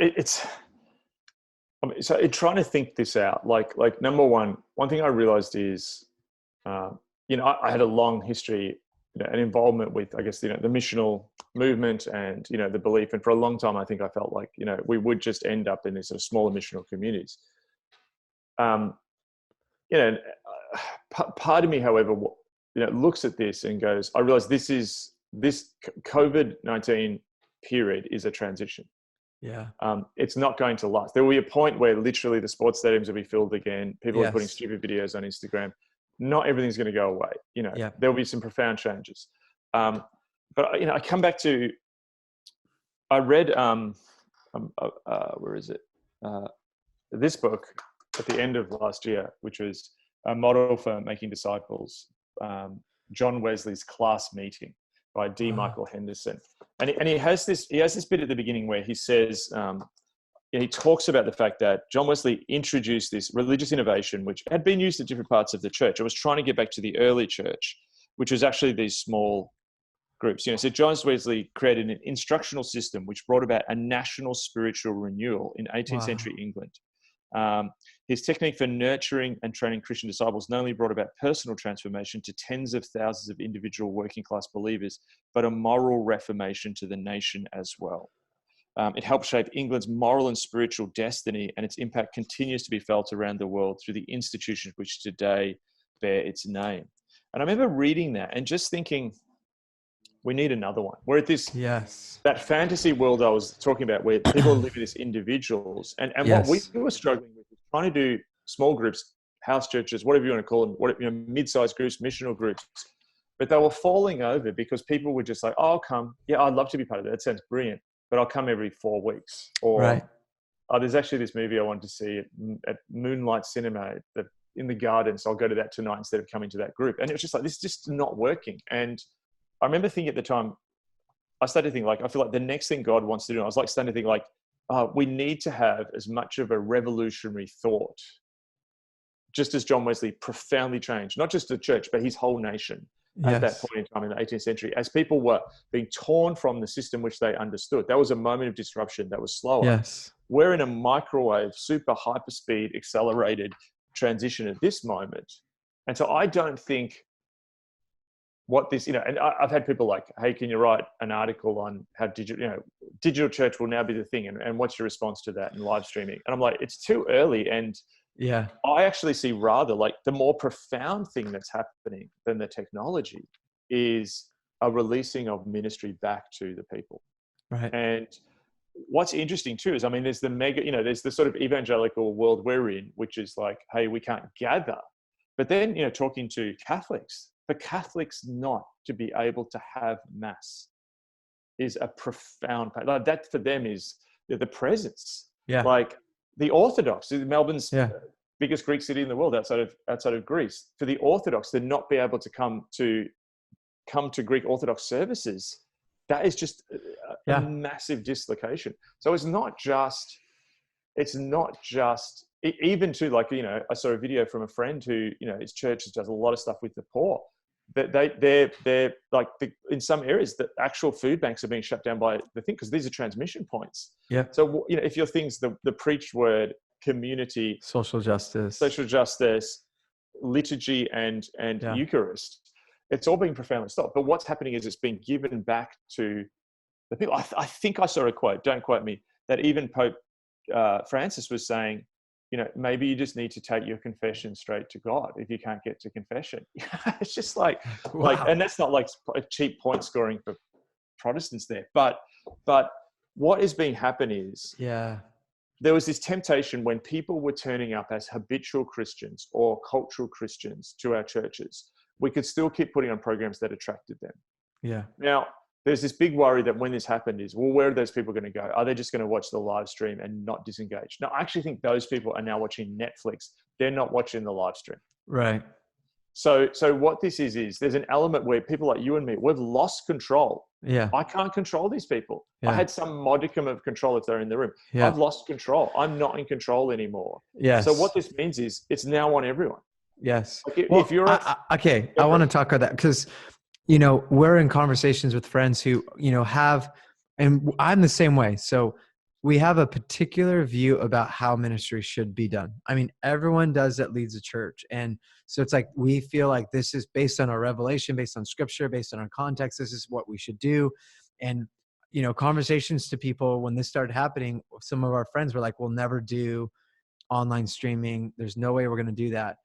so trying to think this out, like number one thing I realized is, you know, I had a long history, you know, an involvement with, I guess, you know, the missional movement and, you know, the belief. And for a long time, I think I felt like, you know, we would just end up in these sort of smaller missional communities. You know, part of me, however, you know, looks at this and goes, I realize this COVID-19 period is a transition. Yeah. It's not going to last. There will be a point where literally the sports stadiums will be filled again. People are putting stupid videos on Instagram. Not everything's going to go away. You know, there will be some profound changes. But, you know, I come back to, I read, where is it? This book at the end of last year, which was a model for making disciples, John Wesley's Class Meeting by D. Michael Henderson. And he has this bit at the beginning where he says, he talks about the fact that John Wesley introduced this religious innovation, which had been used at different parts of the church. It was trying to get back to the early church, which was actually these small groups. You know, so John Wesley created an instructional system which brought about a national spiritual renewal in 18th century England. His technique for nurturing and training Christian disciples not only brought about personal transformation to tens of thousands of individual working class believers, but a moral reformation to the nation as well. It helped shape England's moral and spiritual destiny, and its impact continues to be felt around the world through the institutions which today bear its name. And I remember reading that and just thinking, we need another one. We're at this, that fantasy world I was talking about where people live as individuals. And what we were struggling with is trying to do small groups house churches, whatever you want to call them, mid-sized groups, missional groups. But they were falling over because people were just like, oh, I'll come. Yeah, I'd love to be part of that. That sounds brilliant. But I'll come every 4 weeks. Or Right. there's actually this movie I wanted to see at Moonlight Cinema in the garden. So I'll go to that tonight instead of coming to that group. And it was just like, this is just not working. And I remember thinking at the time, I started to think like, I feel like the next thing God wants to do, I was like starting to think like, we need to have as much of a revolutionary thought, just as John Wesley profoundly changed, not just the church, but his whole nation at that point in time in the 18th century, as people were being torn from the system which they understood. That was a moment of disruption that was slower. Yes. We're in a microwave, super hyperspeed, accelerated transition at this moment. And so I don't think what this, and I've had people like, hey, can you write an article on how digital church will now be the thing? And what's your response to that and live streaming? And I'm like, it's too early. And yeah, I actually see rather like the more profound thing that's happening than the technology is a releasing of ministry back to the people. right. And what's interesting too is, there's there's the sort of evangelical world we're in, which is like, hey, we can't gather. But then, talking to Catholics, for Catholics not to be able to have mass is a profound pain. Like that for them is the presence. Yeah. Like the Orthodox, Melbourne's Yeah. biggest Greek city in the world outside of Greece. For the Orthodox to not be able to come to Greek Orthodox services, that is just a massive dislocation. So it's not just even to like, I saw a video from a friend who, his church does a lot of stuff with the poor. That they're like in some areas the actual food banks are being shut down by the thing, because these are transmission points. Yeah. So if your thing's the preached word, community, social justice, liturgy, and Eucharist, it's all being profoundly stopped. But what's happening is it's being given back to the people. I think I saw a quote, don't quote me, that even Pope Francis was saying, maybe you just need to take your confession straight to God if you can't get to confession. It's just like, wow. And that's not like a cheap point scoring for Protestants there. But what is being happen is, there was this temptation when people were turning up as habitual Christians or cultural Christians to our churches, we could still keep putting on programs that attracted them. Yeah. Now, there's this big worry that when this happened is, well, where are those people going to go? Are they just going to watch the live stream and not disengage? No, I actually think those people are now watching Netflix. They're not watching the live stream. Right. So what this is there's an element where people like you and me, we've lost control. Yeah. I can't control these people. Yeah. I had some modicum of control if they're in the room. Yeah. I've lost control. I'm not in control anymore. Yes. So what this means is it's now on everyone. Yes. Like if you're okay, I want to talk about that because we're in conversations with friends who have, and I'm the same way. So we have a particular view about how ministry should be done. Everyone does that leads a church. And so it's like, we feel like this is based on our revelation, based on scripture, based on our context. This is what we should do. And, conversations to people when this started happening, some of our friends were like, we'll never do online streaming. There's no way we're going to do that.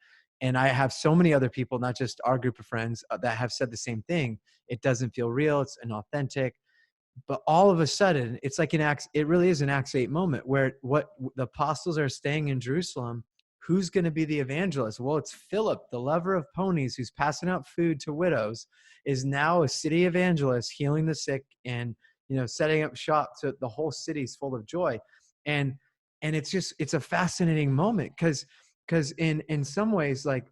And I have so many other people, not just our group of friends, that have said the same thing. It doesn't feel real. It's inauthentic. But all of a sudden, it's like it really is an Acts 8 moment where what the apostles are staying in Jerusalem. Who's going to be the evangelist? Well, it's Philip, the lover of ponies, who's passing out food to widows, is now a city evangelist, healing the sick and, setting up shop. So the whole city's full of joy. And it's a fascinating moment because in some ways, like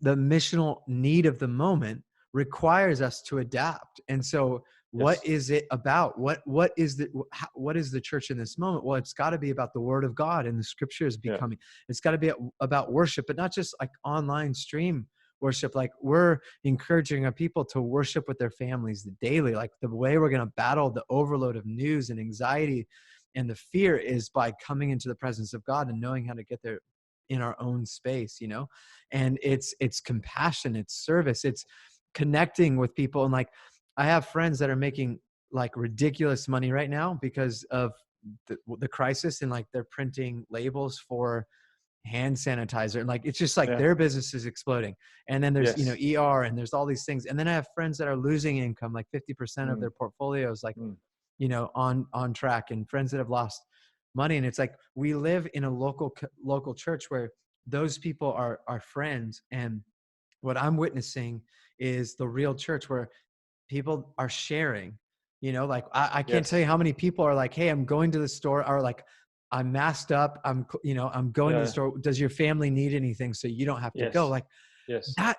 the missional need of the moment requires us to adapt. And so what is it about? What is the church in this moment? Well, it's got to be about the word of God and the scriptures becoming, it's got to be about worship, but not just like online stream worship. Like we're encouraging our people to worship with their families daily. Like the way we're going to battle the overload of news and anxiety and the fear is by coming into the presence of God and knowing how to get there in our own space, and it's compassion, it's service, it's connecting with people. And like, I have friends that are making like ridiculous money right now because of the crisis, and like they're printing labels for hand sanitizer. And like, it's just like their business is exploding. And then there's, ER, and there's all these things. And then I have friends that are losing income, like 50% of their portfolios, like, on track, and friends that have lost money. And it's like, we live in a local church where those people are friends. And what I'm witnessing is the real church where people are sharing, like I can't tell you Yes. how many people are like, hey, I'm going to the store, or like, I'm masked up. I'm going to the Yeah. store. Does your family need anything so you don't have to go? Yes. Like Yes. that,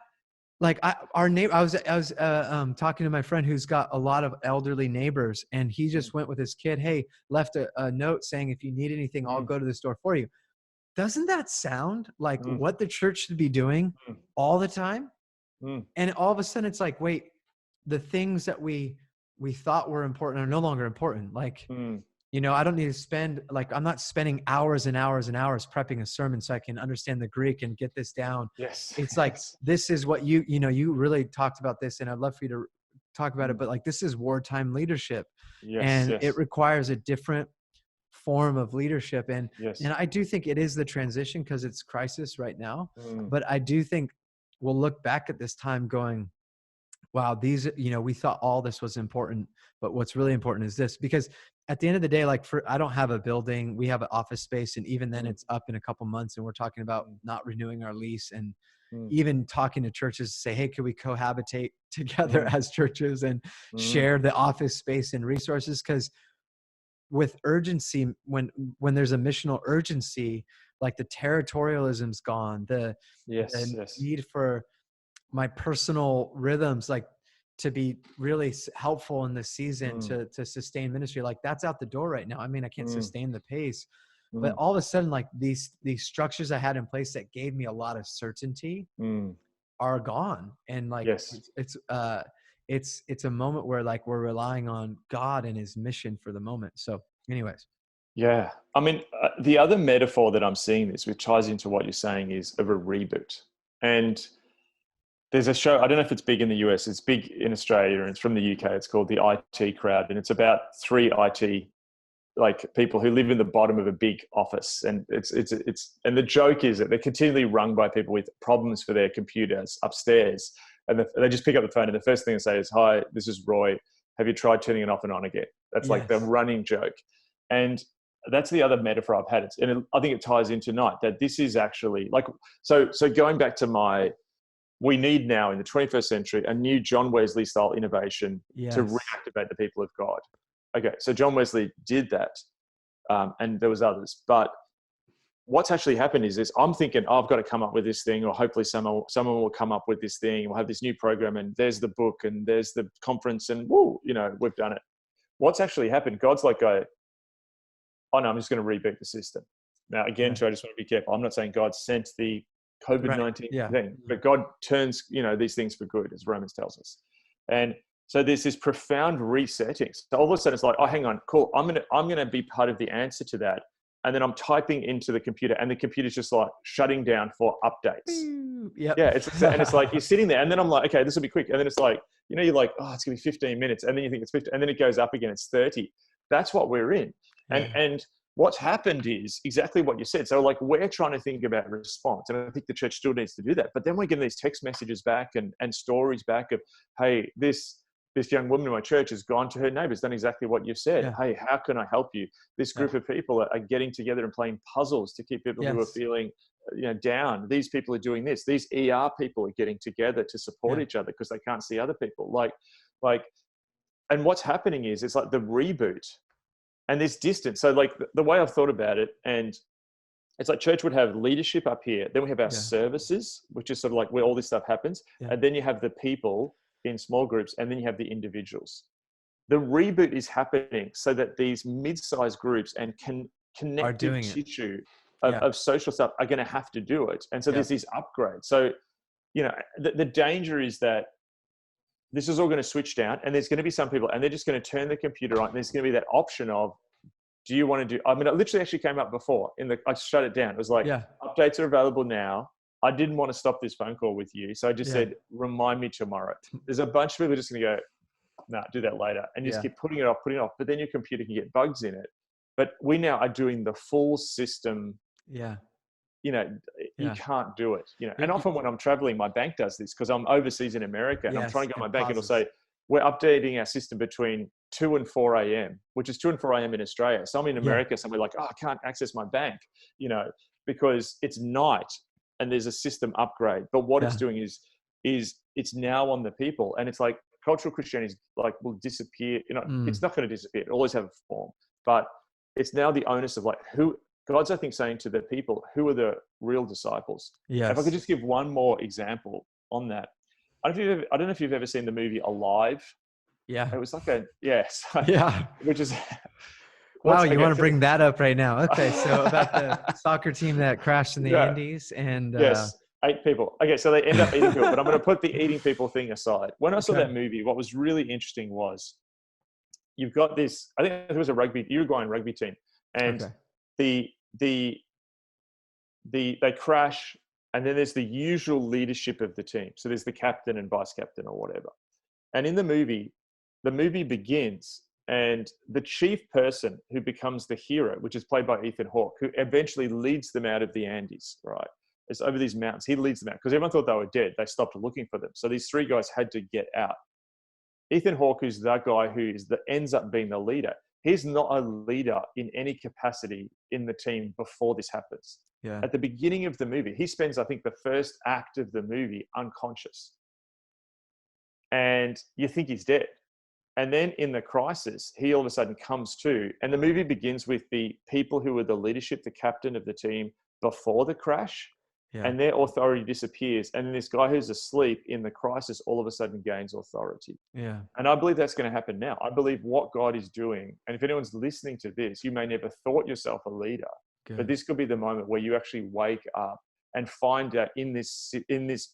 like our neighbor, I was talking to my friend who's got a lot of elderly neighbors, and he Mm, just went with his kid. Hey, left a note saying, if you need anything, I'll mm, go to the store for you. Doesn't that sound like mm, what the church should be doing mm, all the time? mm, And all of a sudden it's like, wait, the things that we thought were important are no longer important. Like, mm. I don't need to spend, like, I'm not spending hours and hours and hours prepping a sermon so I can understand the Greek and get this down. Yes. It's like, Yes. this is what you really talked about this, and I'd love for you to talk about it, Mm. but like, this is wartime leadership, Yes. and it Yes. requires a different form of leadership. And Yes. I do think it is the transition because it's crisis right now. Mm, But I do think we'll look back at this time going, wow, we thought all this was important, but what's really important is this. Because at the end of the day, like, I don't have a building, we have an office space, and even then mm, it's up in a couple months, and we're talking about mm, not renewing our lease, and mm, even talking to churches to say, hey, could we cohabitate together mm, as churches and mm, share the office space and resources? Because with urgency, when there's a missional urgency, like, the territorialism's gone, yes. the Yes. need for my personal rhythms, like, to be really helpful in this season Mm, to sustain ministry, like, that's out the door right now. I mean, I can't mm, sustain the pace, but mm, all of a sudden, like, these structures I had in place that gave me a lot of certainty mm. are gone. And like, Yes. it's a moment where, like, we're relying on God and his mission for the moment. So anyways. Yeah. I mean, the other metaphor that I'm seeing this, which ties into what you're saying, is of a reboot. And there's a show, I don't know if it's big in the US, it's big in Australia, and it's from the UK. It's called The IT Crowd. And it's about three IT like people who live in the bottom of a big office. And and the joke is that they're continually rung by people with problems for their computers upstairs. And they just pick up the phone, and the first thing they say is, "Hi, this is Roy. Have you tried turning it off and on again?" That's like the Yes. running joke. And that's the other metaphor I've had. I think it ties in tonight that this is actually like, so going back to we need now in the 21st century a new John Wesley style innovation to Yes. reactivate the people of God. Okay, so John Wesley did that, and there was others. But what's actually happened is I'm thinking, oh, I've got to come up with this thing, or hopefully someone will come up with this thing. We'll have this new program, and there's the book, and there's the conference, and woo, we've done it. What's actually happened? God's like, oh no, I'm just going to reboot the system. Now, again, Yeah. too, I just want to be careful. I'm not saying God sent the Right. COVID-19 Yeah. thing, but God turns, these things for good, as Romans tells us. And so there's this profound resetting. So all of a sudden it's like, oh, hang on, cool. I'm gonna be part of the answer to that. And then I'm typing into the computer, and the computer's just like shutting down for updates. Yep. Yeah, and it's like you're sitting there, and then I'm like, okay, this will be quick. And then it's like, you're like, oh, it's gonna be 15 minutes, and then you think it's 50, and then it goes up again, it's 30. That's what we're in. Yeah. And what's happened is exactly what you said. So like, we're trying to think about response, and I think the church still needs to do that. But then we're getting these text messages back and stories back of, hey, this young woman in my church has gone to her neighbors, done exactly what you said. Yeah. Hey, how can I help you? This group of people are getting together and playing puzzles to keep people who are Yes. feeling down. These people are doing this. These ER people are getting together to support Yeah. each other because they can't see other people. Like, and what's happening is it's like the reboot and this distance. So like the way I've thought about it, and it's like church would have leadership up here. Then we have our Yeah. services, which is sort of like where all this stuff happens. Yeah. And then you have the people in small groups, and then you have the individuals. The reboot is happening so that these mid-sized groups and connective doing it. tissue Yeah. of social stuff are going to have to do it. And so Yeah. there's these upgrades. So, the danger is that this is all going to switch down, and there's going to be some people, and they're just going to turn the computer on, and there's going to be that option of, do you want to do, I mean, it literally actually came up before I shut it down. It was like, Yeah. updates are available now. I didn't want to stop this phone call with you. So I just Yeah. said, remind me tomorrow. There's a bunch of people just going to go, no, do that later. And you just keep putting it off. But then your computer can get bugs in it. But we now are doing the full system. Yeah. You Yeah. can't do it. And often when I'm traveling, my bank does this because I'm overseas in America, and I'm Yes, trying to go to my it bank, and it'll pauses. say, we're updating our system between 2 and 4 a.m., which is 2 and 4 a.m. in Australia. So I'm in Yeah. America, somebody like, oh, I can't access my bank, because it's night. and there's a system upgrade. But what it's Yeah. doing is it's now on the people, and it's like cultural Christianity is like will disappear. Mm. It's not going to disappear. It always have a form, but it's now the onus of like who God's, I think, saying to the people, who are the real disciples. If I could Yes. just give one more example on that, I don't know if you've ever seen the movie Alive. Yeah. It was like a yes, Yeah. which is Wow, what's you okay want to for the bring that up right now? Okay, so about the soccer team that crashed in the yeah. Andes, and Yes, 8 people. Okay, so they end up eating people, but I'm going to put the eating people thing aside. When I saw okay, that movie, what was really interesting was you've got this. I think it was a Uruguayan rugby team, and okay, the the they crash, and then there's the usual leadership of the team. So there's the captain and vice captain or whatever. And in the movie begins, and the chief person who becomes the hero, which is played by Ethan Hawke, who eventually leads them out of the Andes, right? It's over these mountains. He leads them out because everyone thought they were dead. They stopped looking for them. So these three guys had to get out. Ethan Hawke, who's that guy who ends up being the leader, he's not a leader in any capacity in the team before this happens. yeah, At the beginning of the movie, he spends, I think, the first act of the movie unconscious. And you think he's dead. And then in the crisis, he all of a sudden comes to, and the movie begins with the people who were the leadership, the captain of the team before the crash, yeah, and their authority disappears. And then this guy who's asleep in the crisis all of a sudden gains authority. yeah. And I believe that's going to happen now. I believe what God is doing, and if anyone's listening to this, you may never thought yourself a leader, but Good. this could be the moment where you actually wake up and find out in this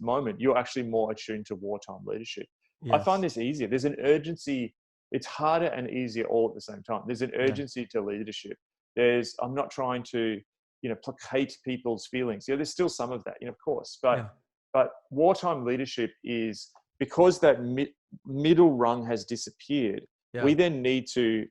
moment, you're actually more attuned to wartime leadership. I find Yes. this easier. There's an urgency. It's harder and easier all at the same time. There's an Yeah. urgency to leadership. I'm not trying to, placate people's feelings. There's still some of that, of course, Yeah. but wartime leadership is because that middle rung has disappeared. Yeah. We then need to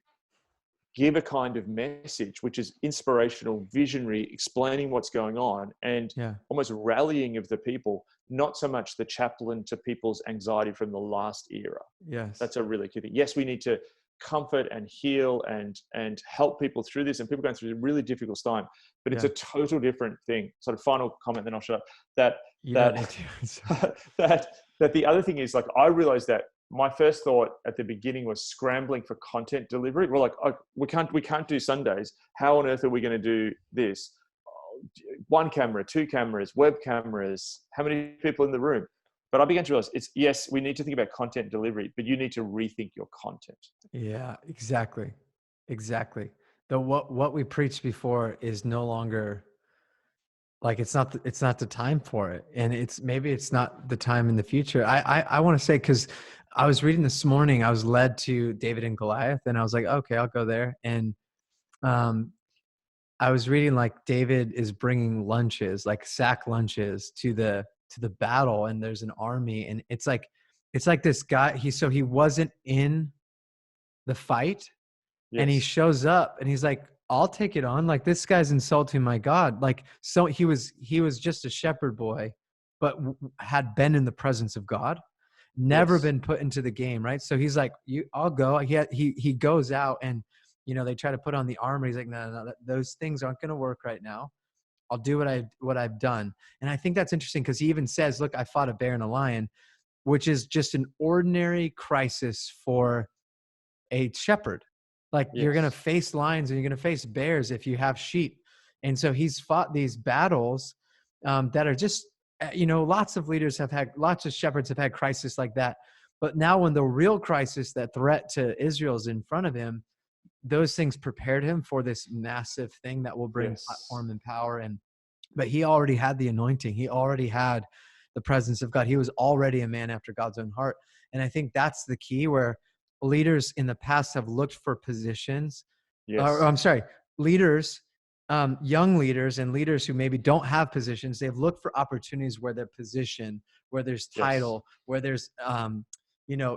give a kind of message, which is inspirational, visionary, explaining what's going on, and Yeah. almost rallying of the people, not so much the chaplain to people's anxiety from the last era. Yes. That's a really key thing. Yes, we need to comfort and heal and help people through this, and people going through a really difficult time, but it's Yeah. a total different thing. Sort of final comment, then I'll shut up. That You don't need to. that the other thing is, like, I realized that my first thought at the beginning was scrambling for content delivery. We're like, oh, we can't do Sundays. How on earth are we going to do this? One camera, two cameras, web cameras, how many people in the room? But I began to realize yes, we need to think about content delivery, but you need to rethink your content. Yeah, exactly. Exactly. What we preached before is no longer like it's not the time for it, and maybe it's not the time in the future. I want to say, because I was reading this morning, I was led to David and Goliath, and I was like, okay, I'll go there. And um I was reading, like, David is bringing lunches, like sack lunches, to the battle, and there's an army, and it's like this guy, he wasn't in the fight, and he Yes. shows up and he's like, I'll take it on. Like, this guy's insulting my God. Like, so he was just a shepherd boy, but had been in the presence of God, never Yes. been put into the game. Right. So he's like, I'll go. He goes out, and, they try to put on the armor. He's like, no, those things aren't going to work right now. I'll do what I've done. And I think that's interesting, because he even says, look, I fought a bear and a lion, which is just an ordinary crisis for a shepherd. Like, you're going to Yes. face lions and you're going to face bears if you have sheep. And so he's fought these battles that are just, lots of shepherds have had crisis like that. But now, when the real crisis, that threat to Israel, is in front of him, those things prepared him for this massive thing that will bring Yes. platform and power. But he already had the anointing. He already had the presence of God. He was already a man after God's own heart. And I think that's the key, where leaders in the past have looked for positions, or Yes. I'm sorry, leaders, young leaders and leaders who maybe don't have positions. They've looked for opportunities where their position, where there's Yes. title, where there's,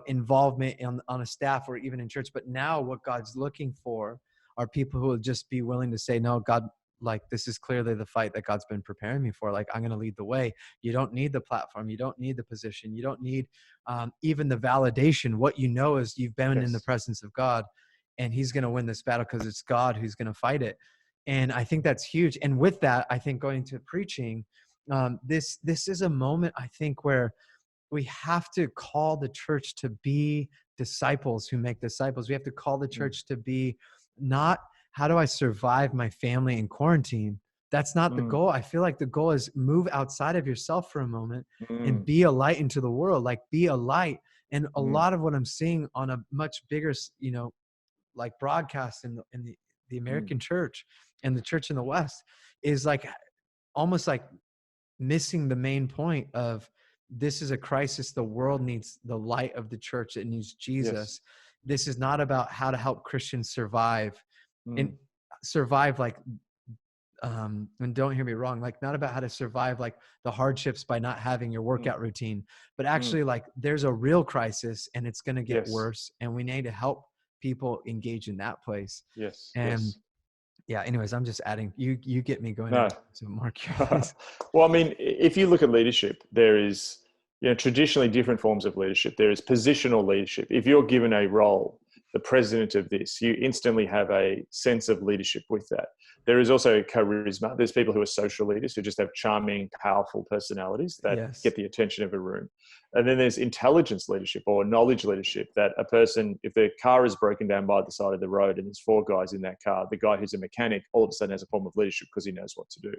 involvement on a staff or even in church. But now what God's looking for are people who will just be willing to say, no, God, like, this is clearly the fight that God's been preparing me for. Like, I'm going to lead the way. You don't need the platform. You don't need the position. You don't need even the validation. What you know is you've been in the Yes. presence of God, and he's going to win this battle, because it's God who's going to fight it. And I think that's huge. And with that, I think, going to preaching, this is a moment, I think, where we have to call the church to be disciples who make disciples. We have to call the church to be not, how do I survive my family in quarantine? That's not the goal. I feel like the goal is move outside of yourself for a moment and be a light into the world, like be a light. And a lot of what I'm seeing on a much bigger, like broadcast in the American church and the church in the West is like almost like missing the main point of, this is a crisis. The world needs the light of the church. It needs Jesus. Yes. This is not about how to help Christians survive and survive like, and don't hear me wrong, like not about how to survive like the hardships by not having your workout routine, but actually like there's a real crisis and it's going to get worse. And we need to help people engage in that place. Yes. And yeah, anyways, I'm just adding, you get me going. No. So Mark. Well, I mean, if you look at leadership, there is, traditionally different forms of leadership. There is positional leadership. If you're given a role, the president of this, you instantly have a sense of leadership with that. There is also charisma. There's people who are social leaders who just have charming, powerful personalities that get the attention of a room. And then there's intelligence leadership or knowledge leadership, that a person, if their car is broken down by the side of the road and there's 4 guys in that car, the guy who's a mechanic all of a sudden has a form of leadership because he knows what to do.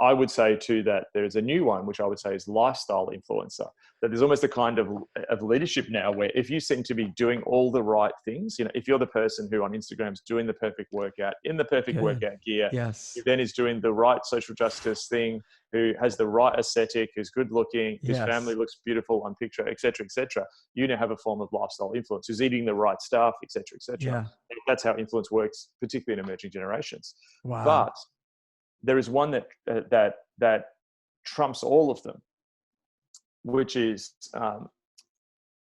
I would say too that there is a new one, which I would say is lifestyle influencer. That there's almost a kind of leadership now where if you seem to be doing all the right things, if you're the person who on Instagram is doing the perfect workout, in the perfect workout gear, who then is doing the right social justice thing, who has the right aesthetic, who's good looking, whose family looks beautiful on picture, et cetera, you now have a form of lifestyle influence, who's eating the right stuff, et cetera. Yeah. That's how influence works, particularly in emerging generations. Wow. But there is one that trumps all of them, which is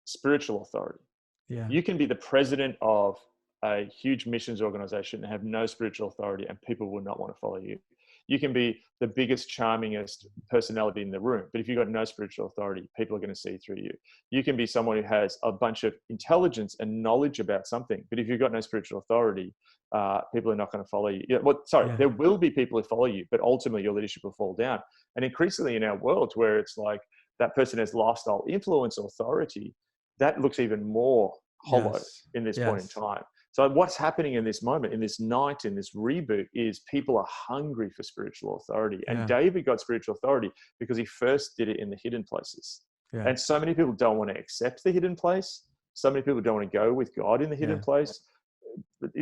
spiritual authority. Yeah. You can be the president of a huge missions organization and have no spiritual authority, and people will not want to follow you. You can be the biggest, charmingest personality in the room, but if you've got no spiritual authority, people are going to see through you. You can be someone who has a bunch of intelligence and knowledge about something, but if you've got no spiritual authority, people are not going to follow you. There will be people who follow you, but ultimately your leadership will fall down. And increasingly in our world, where it's like that person has lifestyle influence authority, that looks even more hollow in this point in time. So what's happening in this moment, in this night, in this reboot, is people are hungry for spiritual authority. And David got spiritual authority because he first did it in the hidden places. Yeah. And so many people don't want to accept the hidden place. So many people don't want to go with God in the hidden place.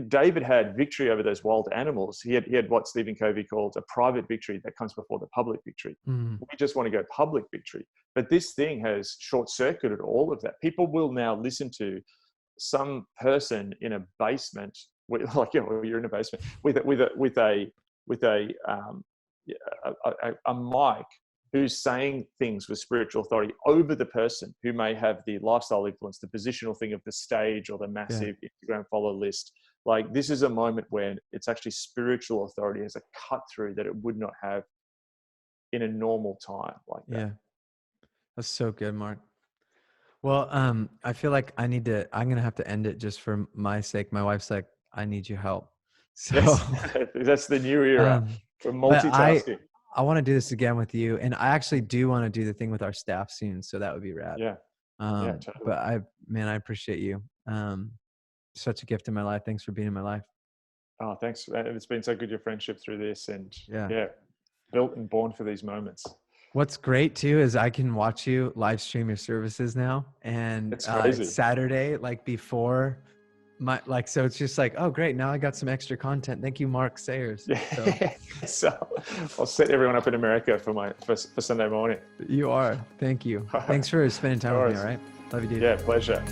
David had victory over those wild animals. He had what Stephen Covey calls a private victory that comes before the public victory. We just want to go public victory. But this thing has short-circuited all of that. People will now listen to some person in a basement, you're in a basement with a mic, who's saying things with spiritual authority over the person who may have the lifestyle influence, the positional thing of the stage or the massive Instagram follow list. Like, this is a moment when it's actually spiritual authority has a cut through that it would not have in a normal time like that. Yeah, that's so good, Mark. Well, I feel like I'm going to have to end it just for my sake. My wife's like, I need your help. So that's the new era for multitasking. I want to do this again with you. And I actually do want to do the thing with our staff soon. So that would be rad. Yeah. Totally. But I appreciate you. Such a gift in my life. Thanks for being in my life. Oh, thanks. It's been so good, your friendship through this, and built and born for these moments. What's great too is I can watch you live stream your services now, and it's Saturday, like before so it's just like, oh great, now I got some extra content. Thank you, Mark Sayers. So I'll set everyone up in America for Sunday morning. You are. Thank you. Thanks for spending time with me. All right. Love you, dude. Yeah, pleasure.